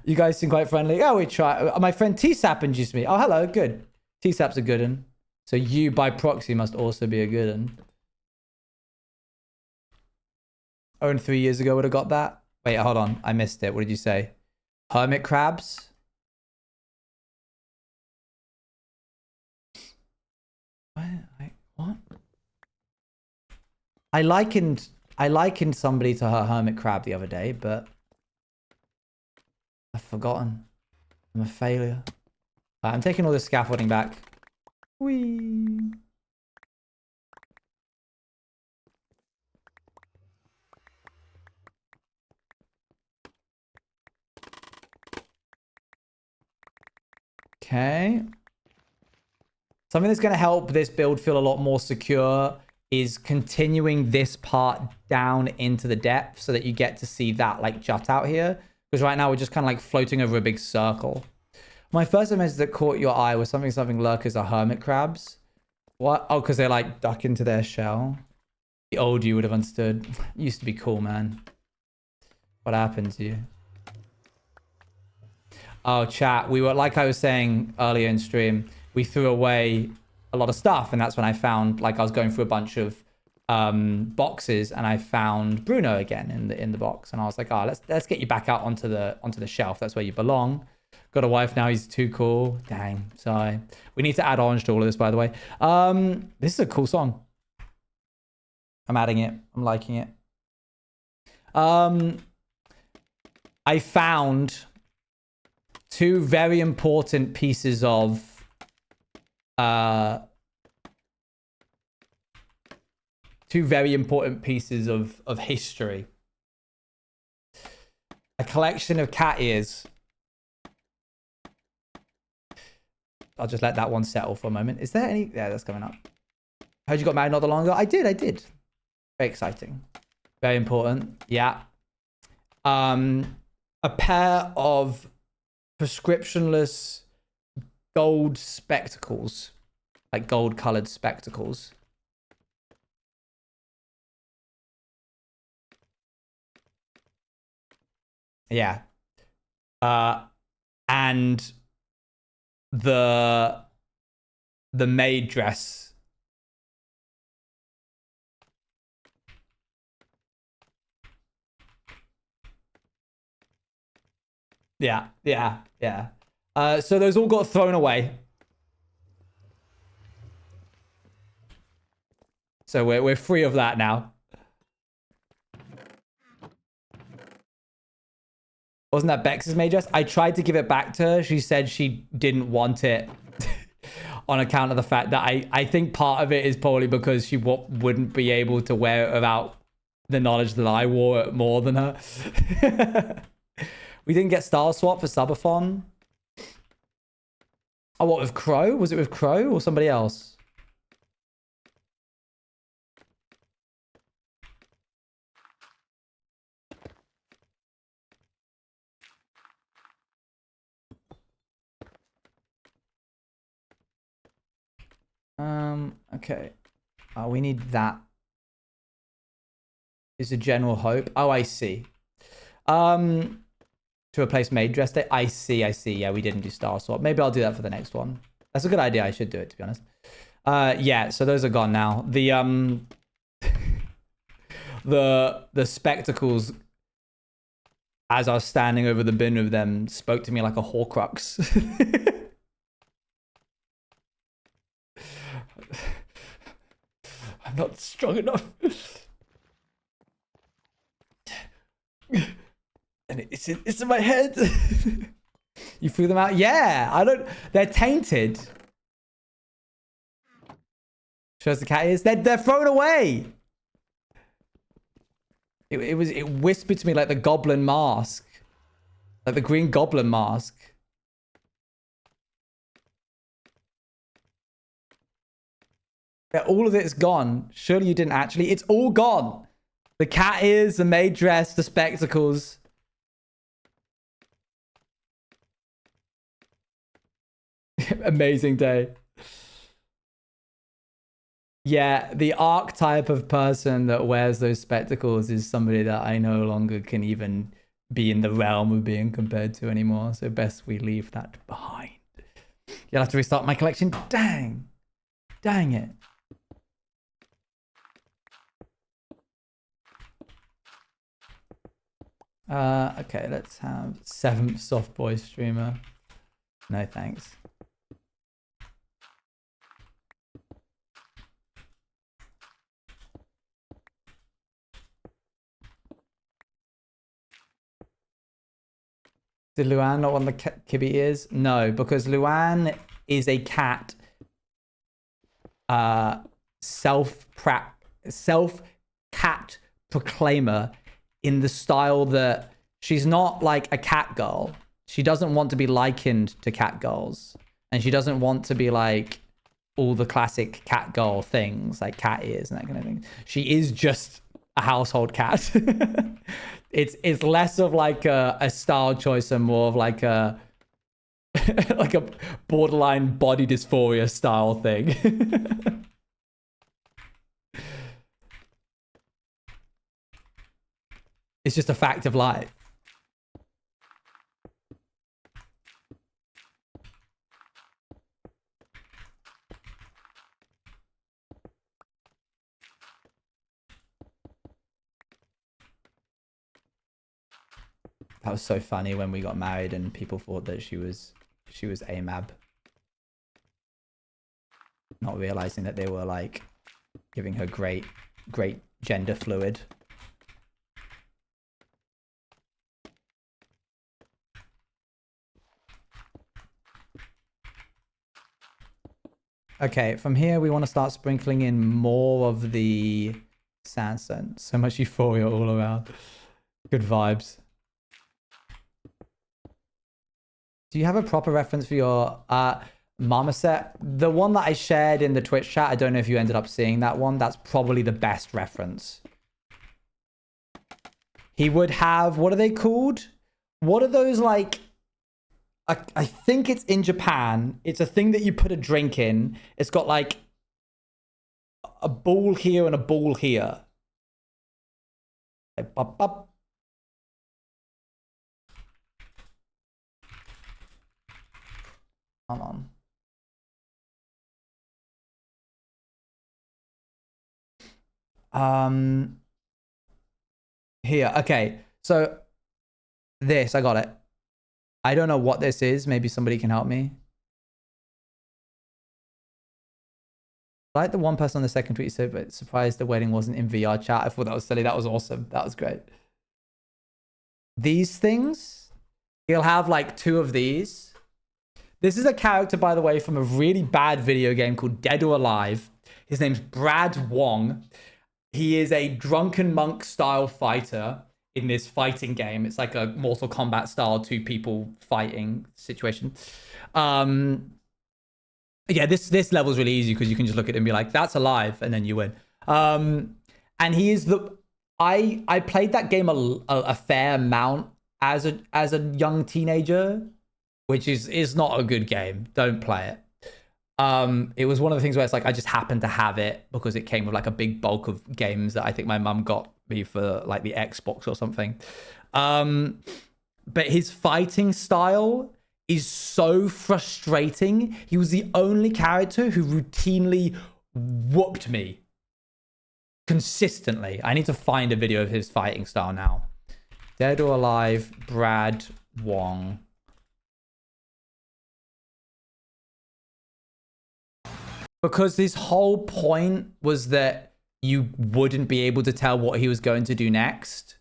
You guys seem quite friendly. Oh, we try. My friend T-Sap introduced me. Oh, hello. Good. T-Sap's a good one. So you by proxy must also be a good one. Owen 3 years ago would have got that. Wait, hold on. I missed it. What did you say? Hermit crabs? What? I likened somebody to her hermit crab the other day, but I've forgotten. I'm a failure. I'm taking all this scaffolding back. Whee! Okay. Something that's going to help this build feel a lot more secure is continuing this part down into the depth so that you get to see that like jut out here. Because right now we're just kind of like floating over a big circle. My first image that caught your eye was something lurkers are hermit crabs. What? Oh, because they like duck into their shell. The old you would have understood. Used to be cool, man. What happened to you? Oh, chat. We were, like I was saying earlier in stream, we threw away a lot of stuff. And that's when I found, like I was going through a bunch of boxes and I found Bruno again in the box. And I was like, oh, let's get you back out onto the shelf. That's where you belong. Got a wife now. He's too cool. Dang. Sorry. We need to add orange to all of this, by the way. This is a cool song. I'm adding it. I'm liking it. I found two very important pieces of history. A collection of cat ears. I'll just let that one settle for a moment. Is there any? Yeah, that's coming up. Heard you got married not that long ago. I did. Very exciting. Very important. Yeah. A pair of prescriptionless gold spectacles, like gold colored spectacles. Yeah. And the maid dress. Yeah. So those all got thrown away. So we're free of that now. Wasn't that Bex's maid dress? I tried to give it back to her. She said she didn't want it on account of the fact that I think part of it is probably because she wouldn't be able to wear it without the knowledge that I wore it more than her. We didn't get Star Swap for Subathon. Oh, what, with Crow? Was it with Crow or somebody else? Okay. We need that. Is a general hope. Oh, I see. To replace maid dress day. I see. Yeah, we didn't do Star Swap. Maybe I'll do that for the next one. That's a good idea. I should do it, to be honest. Yeah, so those are gone now. The the spectacles, as I was standing over the bin of them, spoke to me like a Horcrux. I'm not strong enough. And it's in my head. You threw them out? Yeah, I don't. They're tainted. Shows the cat ears. They're thrown away. It whispered to me like the goblin mask, like the green goblin mask. Yeah, all of it's gone. Surely you didn't actually. It's all gone. The cat ears, the maid dress, the spectacles. Amazing day. Yeah, the archetype of person that wears those spectacles is somebody that I no longer can even be in the realm of being compared to anymore. So best we leave that behind. You'll have to restart my collection. Dang it. Okay, let's have 7th soft boy streamer. No thanks. Did Luan not want the Kibby ears? No, because Luan is a cat. Self-cat proclaimer in the style that she's not like a cat girl. She doesn't want to be likened to cat girls. And she doesn't want to be like all the classic cat girl things, like cat ears and that kind of thing. She is just a household cat. It's less of like a style choice and more of like a like a borderline body dysphoria style thing. It's just a fact of life. That was so funny when we got married and people thought that she was AMAB. Not realizing that they were like giving her great gender fluid. Okay, from here we want to start sprinkling in more of the sandstone. So much euphoria all around. Good vibes. Do you have a proper reference for your marmoset? The one that I shared in the Twitch chat, I don't know if you ended up seeing that one. That's probably the best reference. He would have, what are they called? What are those like... I think it's in Japan. It's a thing that you put a drink in. It's got like a ball here and a ball here. Like, bop, bop. Hold on. Here. Okay. So this, I got it. I don't know what this is. Maybe somebody can help me. Like the one person on the second tweet said, but surprised the wedding wasn't in VR chat. I thought that was silly. That was awesome. That was great. These things, he'll have like 2 of these. This is a character, by the way, from a really bad video game called Dead or Alive. His name's Brad Wong. He is a drunken monk style fighter in this fighting game. It's like a Mortal Kombat style 2 people fighting situation. Yeah, this level is really easy because you can just look at it and be like, that's alive, and then you win. And he is the... I played that game a fair amount as a young teenager, which is not a good game. Don't play it. It was one of the things where it's like I just happened to have it because it came with like a big bulk of games that I think my mum got me for like the Xbox or something. But his fighting style is so frustrating. He was the only character who routinely whooped me consistently. I need to find a video of his fighting style now. Dead or Alive, Brad Wong. Because his whole point was that you wouldn't be able to tell what he was going to do next.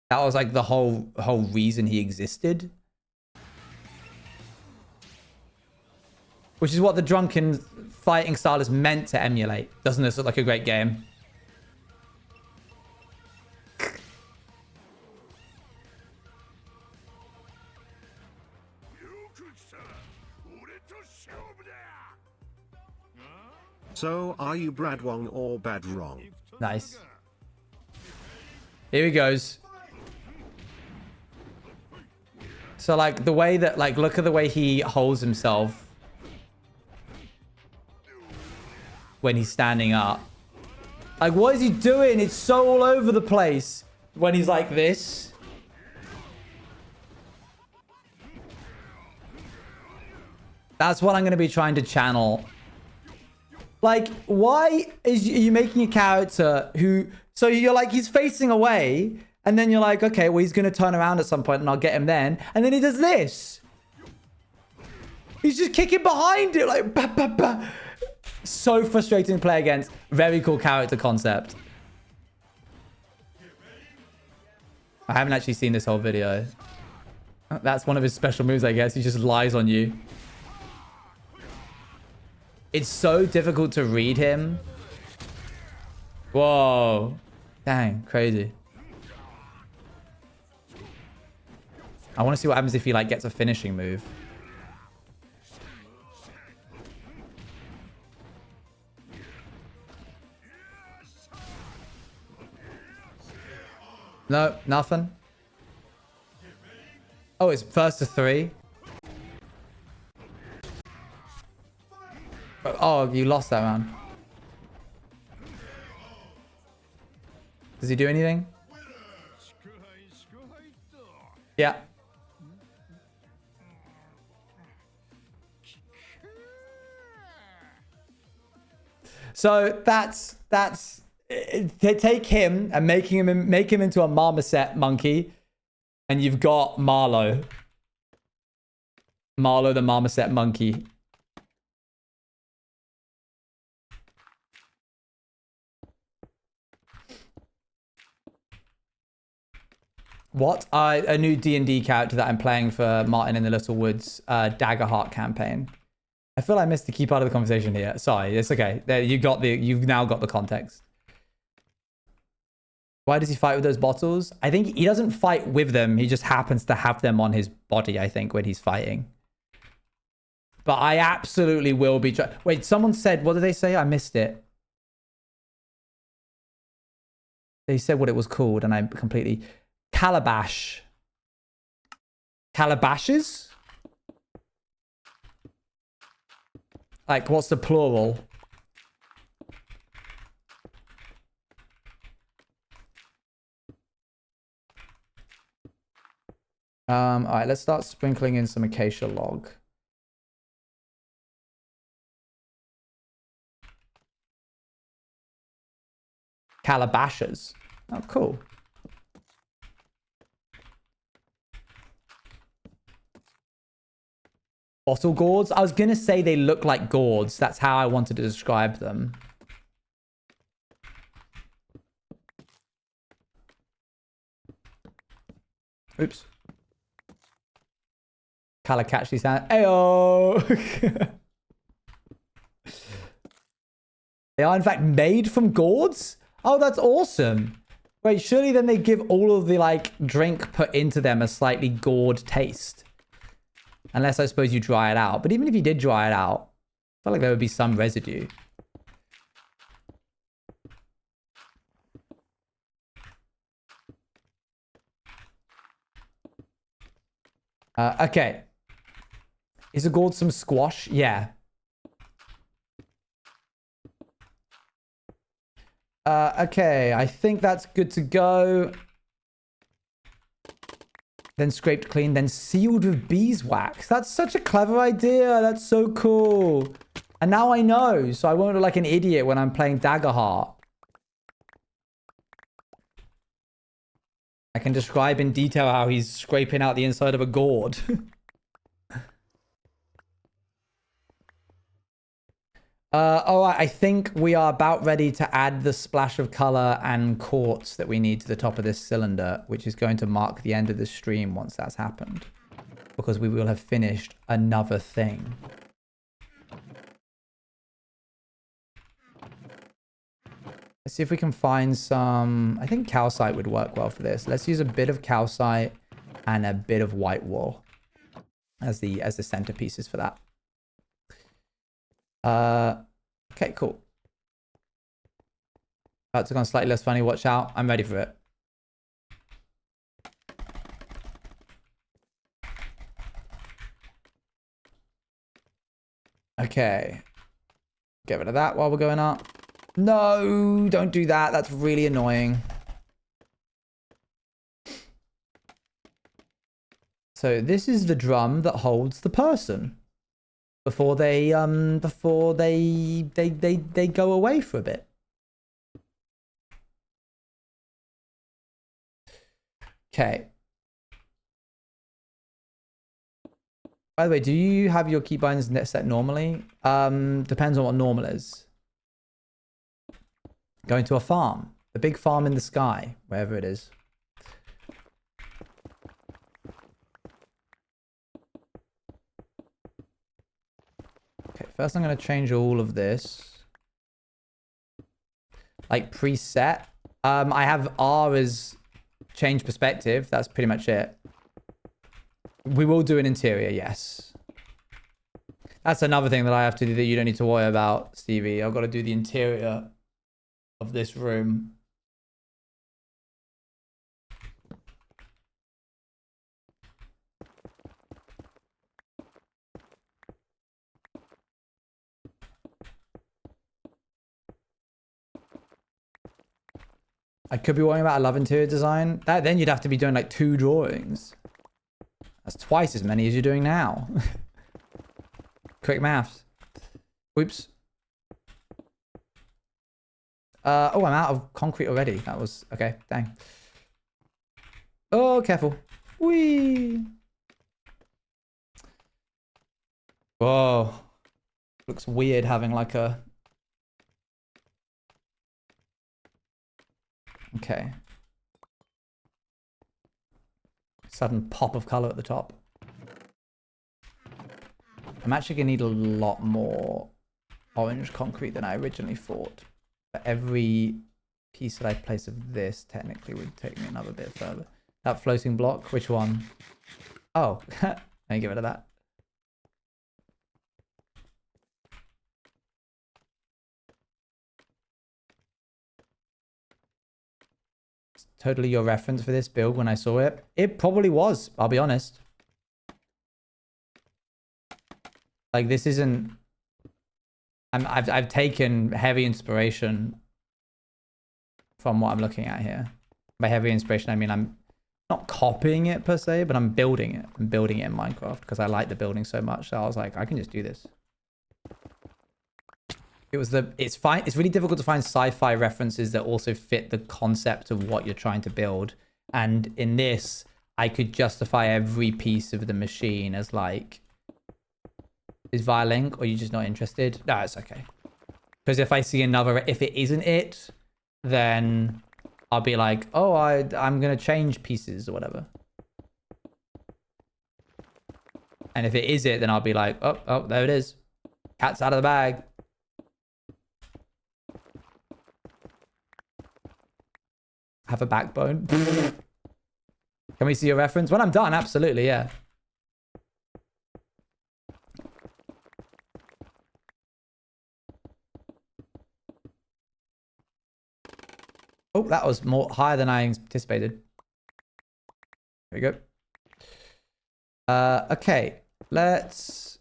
That was like the whole reason he existed. Which is what the drunken fighting style is meant to emulate. Doesn't this look like a great game? So are you Brad Wong or Bad Wrong? Nice. Here he goes. So like the way that, like, look at the way he holds himself when he's standing up. Like, what is he doing? It's so all over the place when he's like this. That's what I'm going to be trying to channel. Like, why is you making a character who... So you're like, he's facing away, and then you're like, okay, well, he's going to turn around at some point, and I'll get him then. And then he does this. He's just kicking behind it, like... Bah, bah, bah. So frustrating to play against. Very cool character concept. I haven't actually seen this whole video. That's one of his special moves, I guess. He just lies on you. It's so difficult to read him. Whoa. Dang, crazy. I want to see what happens if he, like, gets a finishing move. No, nothing. Oh, it's first to 3. Oh, you lost that round. Does he do anything? Yeah. So that's take him and make him into a marmoset monkey, and you've got Marlowe. Marlowe the marmoset monkey. What? A new D&D character that I'm playing for Martin in the Little Woods Daggerheart campaign. I feel I missed the key part of the conversation here. Sorry, it's okay. There, you've now got the context. Why does he fight with those bottles? I think he doesn't fight with them. He just happens to have them on his body, I think, when he's fighting. But I absolutely will be... Wait, someone said... What did they say? I missed it. They said what it was called, and I completely... Calabash. Calabashes? Like, what's the plural? All right, let's start sprinkling in some acacia log. Calabashes. Oh, cool. Bottle gourds? I was going to say they look like gourds. That's how I wanted to describe them. Oops. Calacatchy sound. Ayo! They are in fact made from gourds? Oh, that's awesome. Wait, surely then they give all of the like drink put into them a slightly gourd taste. Unless I suppose you dry it out. But even if you did dry it out, I feel like there would be some residue. Okay. Is a gourd some squash? Yeah. Okay, I think that's good to go. Then scraped clean, then sealed with beeswax. That's such a clever idea. That's so cool. And now I know, so I won't look like an idiot when I'm playing Daggerheart. I can describe in detail how he's scraping out the inside of a gourd. All right, I think we are about ready to add the splash of color and quartz that we need to the top of this cylinder, which is going to mark the end of the stream once that's happened, because we will have finished another thing. Let's see if we can find some... I think calcite would work well for this. Let's use a bit of calcite and a bit of white wool as the centerpieces for that. Okay, cool. About to go slightly less funny. Watch out. I'm ready for it. Okay. Get rid of that while we're going up. No, don't do that. That's really annoying. So this is the drum that holds the person before they go away for a bit. Okay. By the way, do you have your keybinds set normally? Depends on what normal is. Going to a farm. A big farm in the sky, wherever it is. Okay, first I'm going to change all of this. Like preset. I have R as change perspective. That's pretty much it. We will do an interior, yes. That's another thing that I have to do that you don't need to worry about, Stevie. I've got to do the interior of this room. I could be worrying about a love interior design. Then you'd have to be doing like 2 drawings. That's twice as many as you're doing now. Quick maths. Oops. Oh, I'm out of concrete already. That was... Okay, dang. Oh, careful. Whee! Whoa. Looks weird having like a... Okay. Sudden pop of color at the top. I'm actually gonna need a lot more orange concrete than I originally thought. But every piece that I place of this technically would take me another bit further. That floating block, which one? Oh, let me get rid of that. It's totally your reference for this build when I saw it. It probably was, I'll be honest. Like this isn't... I've taken heavy inspiration from what I'm looking at here. By heavy inspiration, I mean I'm not copying it per se, but I'm building it. I'm building it in Minecraft because I like the building so much. So I was like, I can just do this. It's fine. It's really difficult to find sci-fi references that also fit the concept of what you're trying to build. And in this, I could justify every piece of the machine as like, is via link or are you just not interested? No, it's okay. Because if I see another, if it isn't it, then I'll be like, oh, I'm going to change pieces or whatever. And if it is it, then I'll be like, oh, there it is. Cat's out of the bag. Have a backbone. Can we see your reference? When I'm done, absolutely, yeah. Oh, that was more higher than I anticipated. There we go. Okay, let's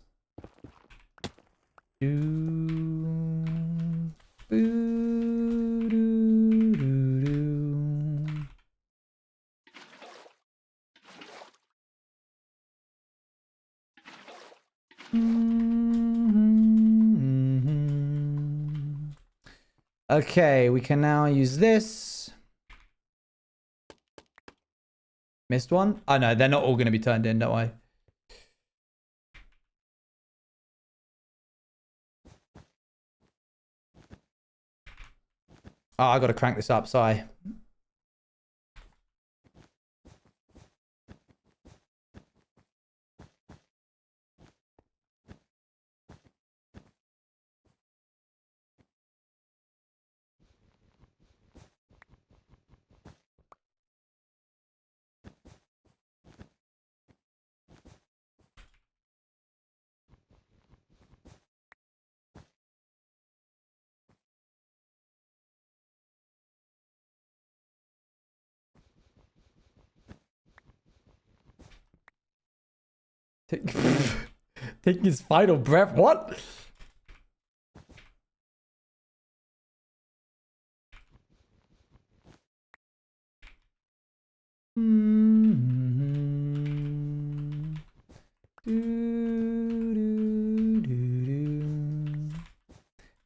Okay, we can now use this. Missed one? Oh no, they're not all going to be turned in, don't worry. Oh, I got to crank this up, sorry. Taking his final breath. What?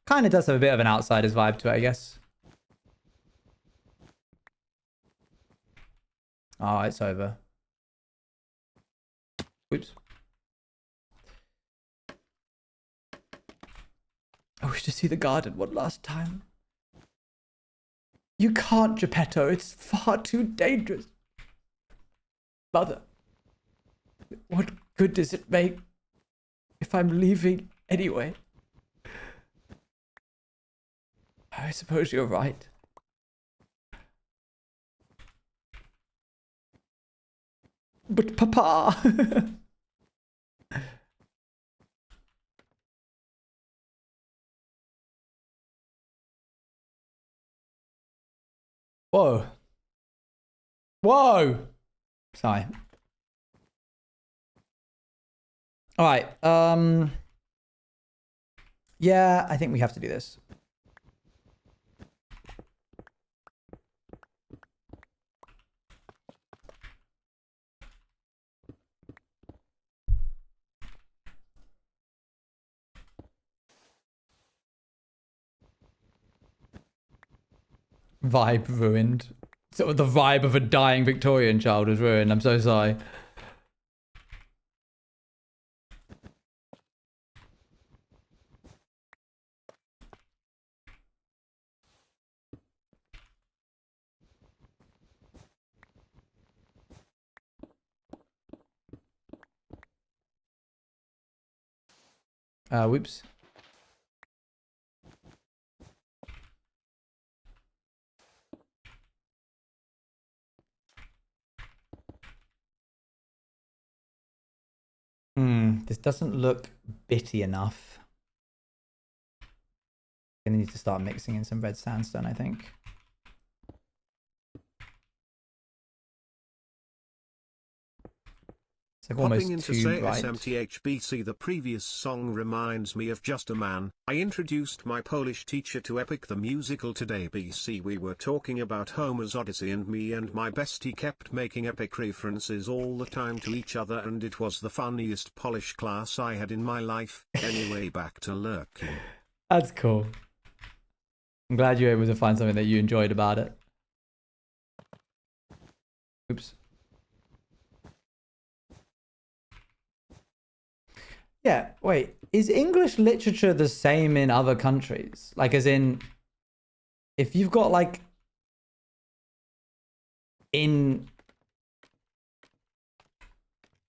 Kind of does have a bit of an Outsiders vibe to it, I guess. Oh, it's over. Oops. I wish to see the garden one last time. You can't, Geppetto. It's far too dangerous. Mother, what good does it make if I'm leaving anyway? I suppose you're right. But Papa. Whoa. Whoa. Sorry. All right. Yeah, I think we have to do this. Vibe ruined. So the vibe of a dying Victorian child was ruined. I'm so sorry. Whoops. This doesn't look bitty enough. Gonna need to start mixing in some red sandstone, I think. It's like Popping almost into too say bright. SMTHBC, the previous song reminds me of Just a Man. I introduced my Polish teacher to Epic the musical today. BC, we were talking about Homer's Odyssey, and me and my bestie kept making Epic references all the time to each other, and it was the funniest Polish class I had in my life. Anyway, back to lurking. That's cool. I'm glad you were able to find something that you enjoyed about it. Oops. Yeah, wait. Is English literature the same in other countries? Like, as in, if you've got like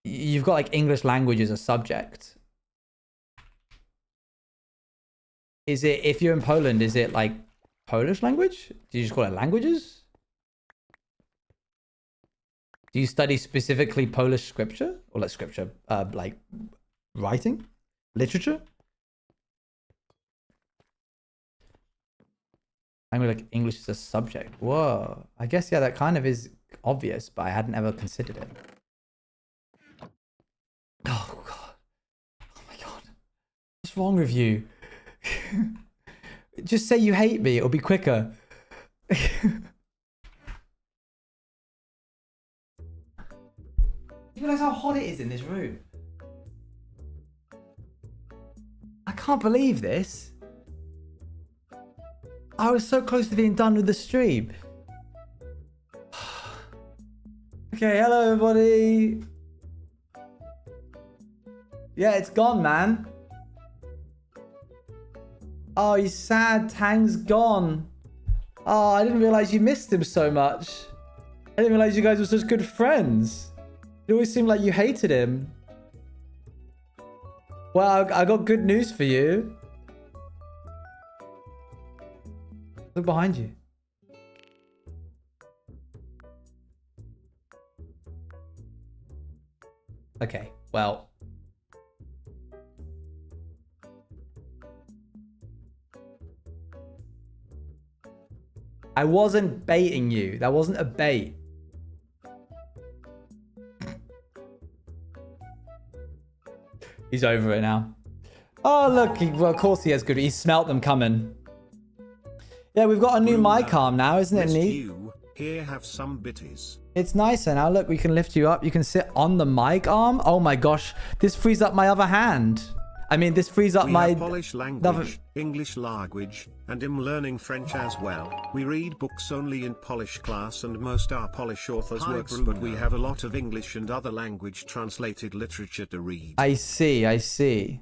you've got like English language as a subject. Is it, if you're in Poland, is it like Polish language? Do you just call it languages? Do you study specifically Polish scripture or like scripture, like writing, literature? I mean, like English is a subject. Whoa. I guess, yeah, that kind of is obvious, but I hadn't ever considered it. Oh, God. Oh, my God. What's wrong with you? Just say you hate me. It'll be quicker. You realize how hot it is in this room? I can't believe this. I was so close to being done with the stream. Okay, hello everybody. Yeah, it's gone, man. Oh, he's sad. Tang's gone. Oh, I didn't realize you missed him so much. I didn't realize you guys were such good friends. It always seemed like you hated him. Well, I got good news for you. Look behind you. Okay, well. I wasn't baiting you. That wasn't a bait. He's over it now. Oh, look. Well, of course he has good. He smelt them coming. Yeah, we've got a new mic arm now, isn't it neat? You. Here, have some bitties. It's nicer now. Look, we can lift you up. You can sit on the mic arm. Oh my gosh. This frees up my other hand. I mean, this frees up my... Polish language, English language, and I'm learning French as well. We read books only in Polish class, and most are Polish authors' works, but we have a lot of English and other language translated literature to read. I see, I see.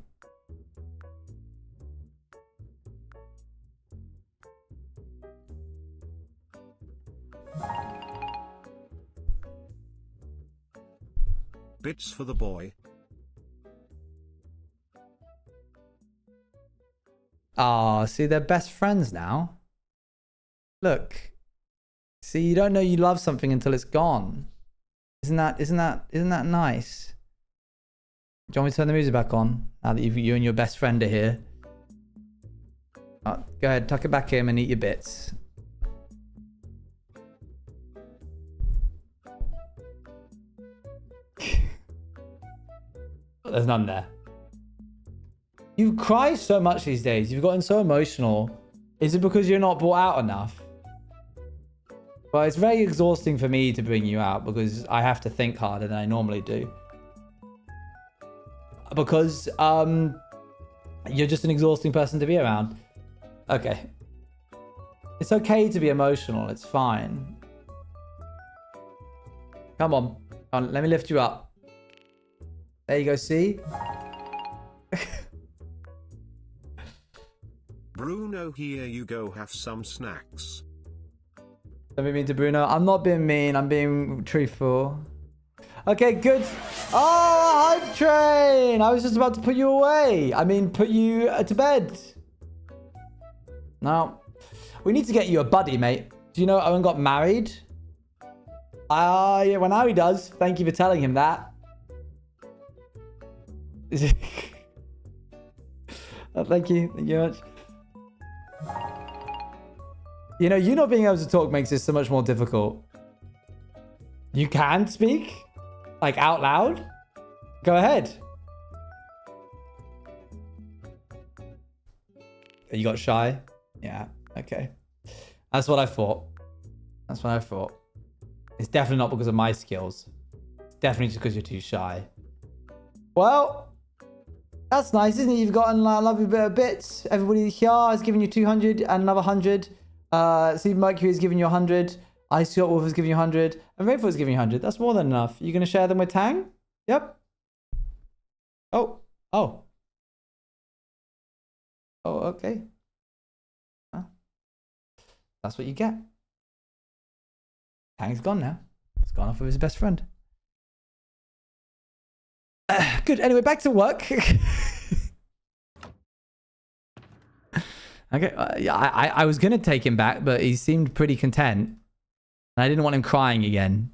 Bits for the boy. Oh, see, they're best friends now. Look. See, you don't know you love something until it's gone. Isn't that nice? Do you want me to turn the music back on now that you and your best friend are here? Oh, go ahead, tuck it back in and eat your bits. There's none there. You cry so much these days. You've gotten so emotional. Is it because you're not brought out enough? Well, it's very exhausting for me to bring you out because I have to think harder than I normally do. Because you're just an exhausting person to be around. Okay. It's okay to be emotional. It's fine. Come on. Let me lift you up. There you go, see? Bruno, here you go, have some snacks. Don't be mean to Bruno. I'm not being mean. I'm being truthful. Okay, good. Oh, hype train. I was just about to put you away. I mean, put you to bed. No. We need to get you a buddy, mate. Do you know Owen got married? Yeah, well, now he does. Thank you for telling him that. Oh, thank you. Thank you very much. You know, you not being able to talk makes this so much more difficult. You can speak? Like out loud? Go ahead. You got shy? Yeah, okay. That's what I thought. That's what I thought. It's definitely not because of my skills. It's definitely just because you're too shy. Well, that's nice, isn't it? You've gotten a lovely bit of bits. Everybody here has given you 200 and another 100. Steve Mercury has given you 100. Ice Yacht Wolf has given you 100. And Rainfall has given you 100. That's more than enough. You're going to share them with Tang? Yep. Oh. Oh. Oh, okay. Well, that's what you get. Tang's gone now. He's gone off with his best friend. Good. Anyway, back to work. Okay. Yeah, I was going to take him back, but he seemed pretty content. And I didn't want him crying again.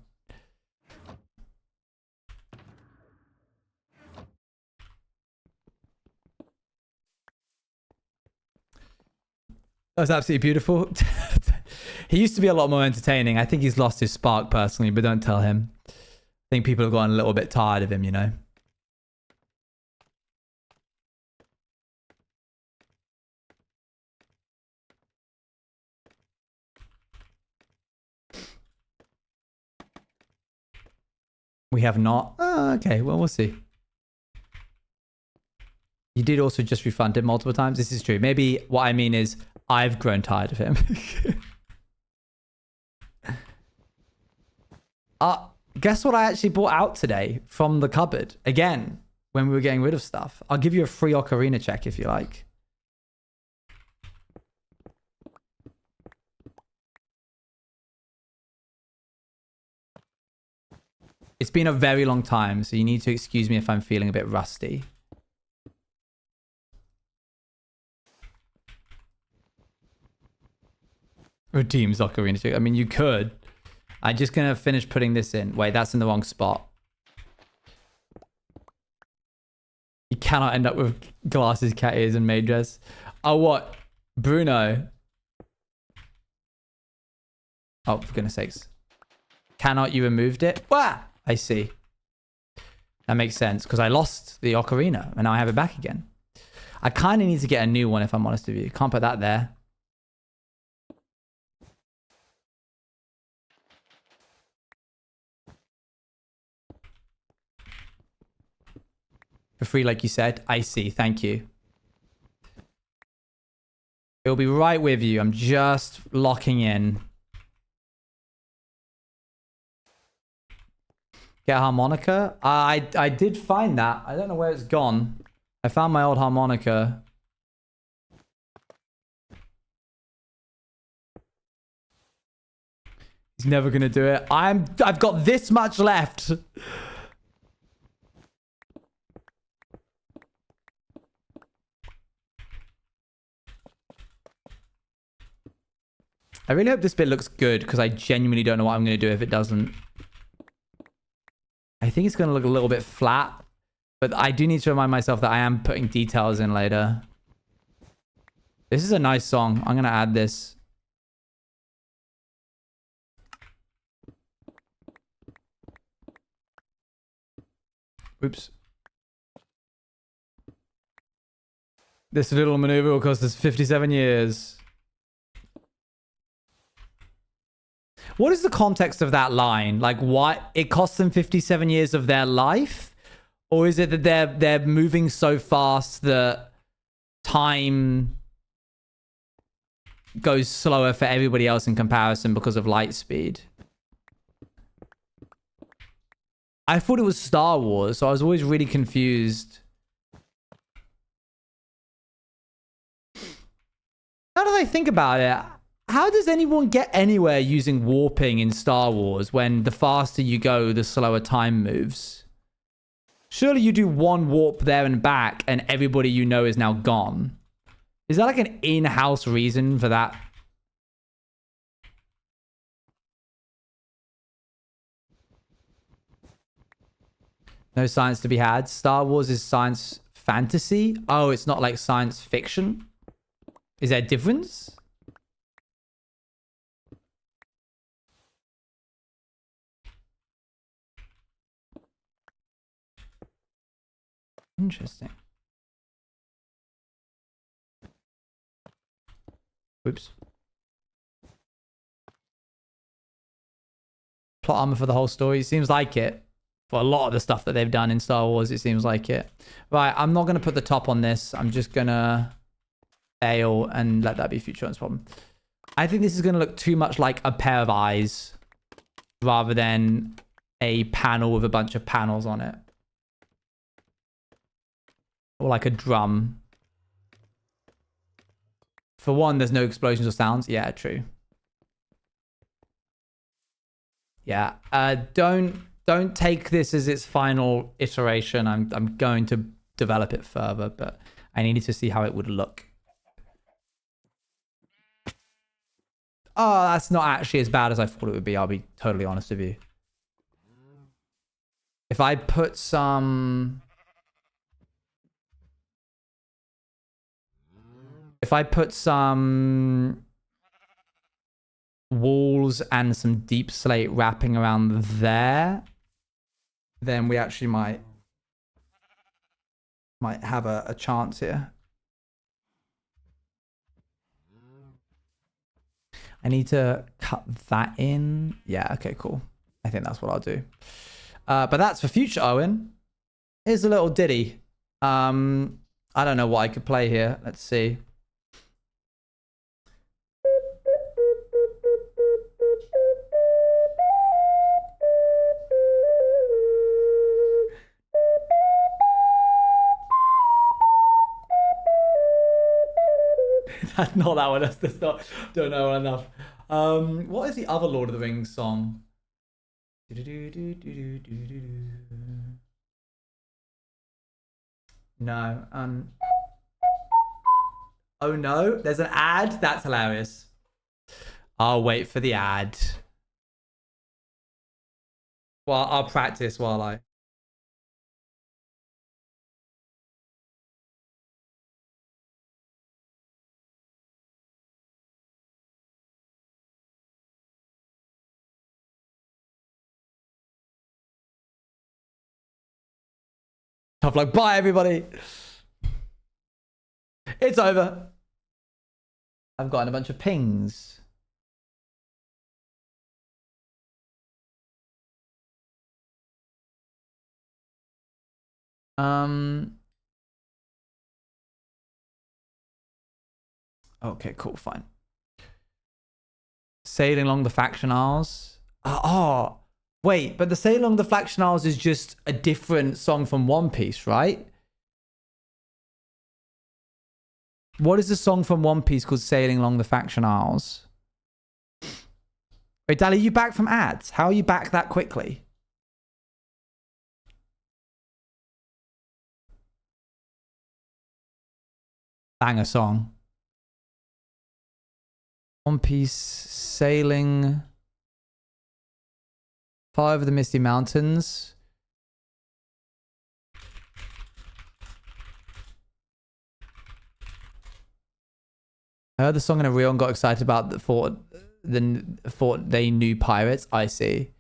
That was absolutely beautiful. He used to be a lot more entertaining. I think he's lost his spark personally, but don't tell him. I think people have gotten a little bit tired of him, you know. We have not. Oh, okay, well, we'll see. You did also just refund him multiple times. This is true. Maybe what I mean is I've grown tired of him. Guess what I actually brought out today from the cupboard? Again, when we were getting rid of stuff. I'll give you a free ocarina check if you like. It's been a very long time, so you need to excuse me if I'm feeling a bit rusty. Redeem ocarina. I mean, you could. I'm just going to finish putting this in. Wait, that's in the wrong spot. You cannot end up with glasses, cat ears, and maid dress. Oh, what? Bruno. Oh, for goodness sakes. Cannot you removed it? Wah! I see. That makes sense, because I lost the ocarina, and now I have it back again. I kind of need to get a new one, if I'm honest with you. Can't put that there. For free, like you said. I see. Thank you. It'll be right with you. I'm just locking in. Get a harmonica? I did find that. I don't know where it's gone. I found my old harmonica. He's never gonna do it. I've got this much left. I really hope this bit looks good because I genuinely don't know what I'm going to do if it doesn't. I think it's going to look a little bit flat, but I do need to remind myself that I am putting details in later. This is a nice song. I'm going to add this. Oops. This little maneuver will cost us 57 years. What is the context of that line? Like, what? It costs them 57 years of their life? Or is it that they're moving so fast that time goes slower for everybody else in comparison because of light speed? I thought it was Star Wars, so I was always really confused. Now that I think about it, how does anyone get anywhere using warping in Star Wars when the faster you go, the slower time moves? Surely you do one warp there and back and everybody you know is now gone. Is that like an in-house reason for that? No science to be had. Star Wars is science fantasy? Oh, it's not like science fiction? Is there a difference? Interesting. Oops. Plot armor for the whole story. Seems like it. For a lot of the stuff that they've done in Star Wars, it seems like it. Right, I'm not going to put the top on this. I'm just going to fail and let that be future tense problem. I think this is going to look too much like a pair of eyes rather than a panel with a bunch of panels on it. Or like a drum. For one, there's no explosions or sounds. Yeah, true. Yeah. Don't take this as its final iteration. I'm going to develop it further, but I needed to see how it would look. Oh, that's not actually as bad as I thought it would be. I'll be totally honest with you. If I put some... If I put some walls and some deep slate wrapping around there, then we actually might have a chance here. I need to cut that in. Yeah, okay, cool. I think that's what I'll do. But that's for future, Owen. Here's a little ditty. I don't know what I could play here. Let's see. That's not that one. That's not. Don't know enough. What is the other Lord of the Rings song? No. Oh no, there's an ad. That's hilarious. I'll wait for the ad. Well, I'll practice while I. Tough luck. Bye, everybody. It's over. I've gotten a bunch of pings. Okay, cool, fine. Sailing along the Faction Isles. Oh, wait, but the Sailing along the Faction Isles is just a different song from One Piece, right? What is the song from One Piece called Sailing Along the Faction Isles? Wait, Dali, you back from ads? How are you back that quickly? Banger song. One Piece sailing far over the misty mountains. I heard the song in a reel and got excited about the thought they knew pirates. I see.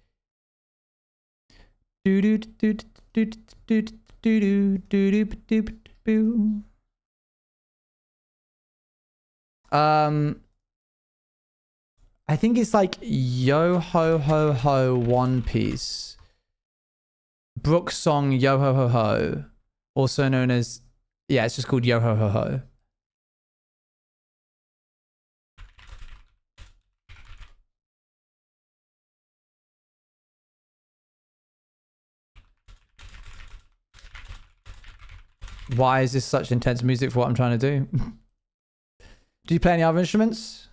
I think it's like Yo Ho Ho Ho One Piece. Brooks' song Yo Ho Ho Ho, also known as, yeah, it's just called Yo Ho Ho Ho. Why is this such intense music for what I'm trying to do? Do you play any other instruments?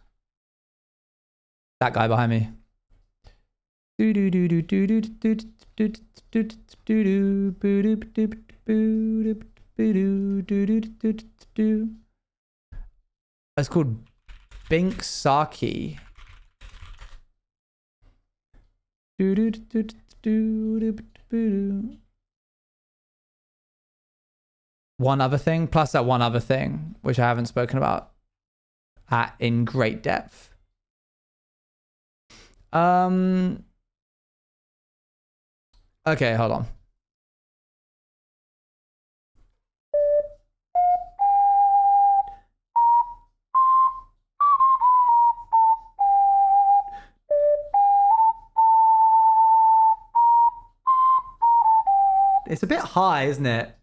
That guy behind me. It's called Bink Saki. One other thing, plus that one other thing, which I haven't spoken about in great depth. Okay, hold on. It's a bit high, isn't it?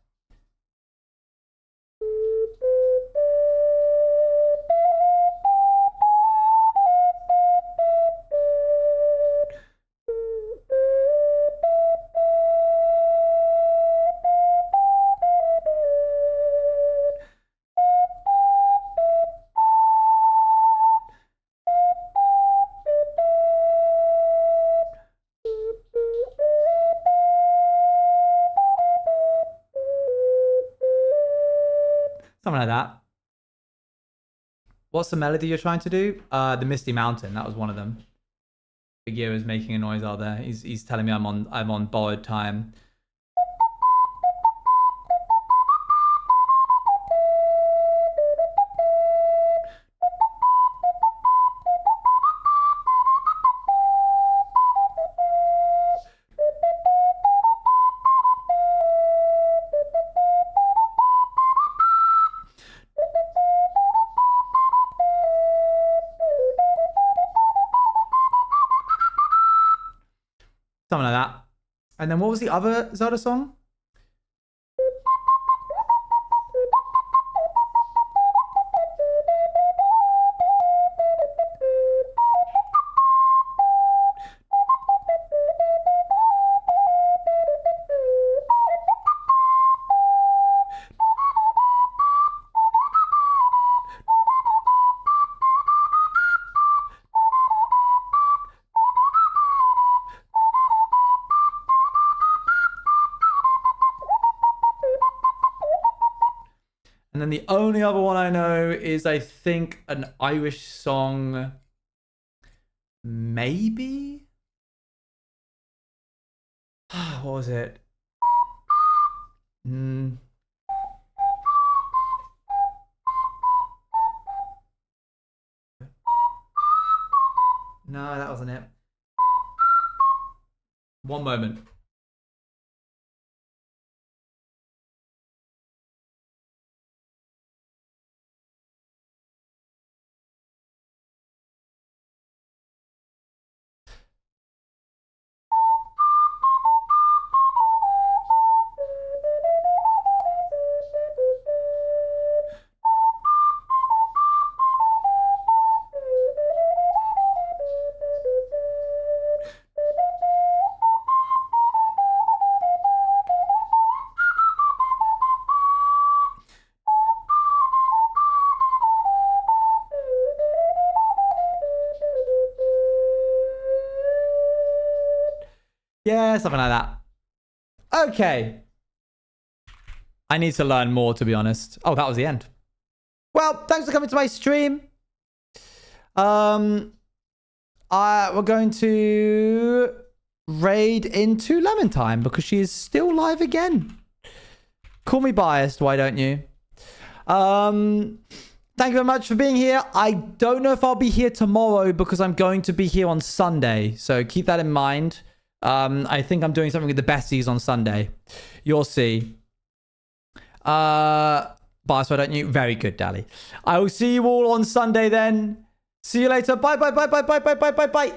Something like that. What's the melody you're trying to do? The Misty Mountain. That was one of them. Big Ear is making a noise out there. He's telling me I'm on borrowed time. Something like that. And then what was the other Zelda song? And then the only other one I know is, I think, an Irish song. Maybe? What was it? No, that wasn't it. One moment. Yeah, something like that. Okay. I need to learn more, to be honest. Oh, that was the end. Well, thanks for coming to my stream. We're going to raid into Lemon Time because she is still live again. Call me biased, why don't you? Thank you very much for being here. I don't know if I'll be here tomorrow because I'm going to be here on Sunday. So keep that in mind. I think I'm doing something with the besties on Sunday. You'll see. Biased, why don't you? Very good, Dally. I will see you all on Sunday then. See you later. Bye, bye, bye, bye, bye, bye, bye, bye, bye.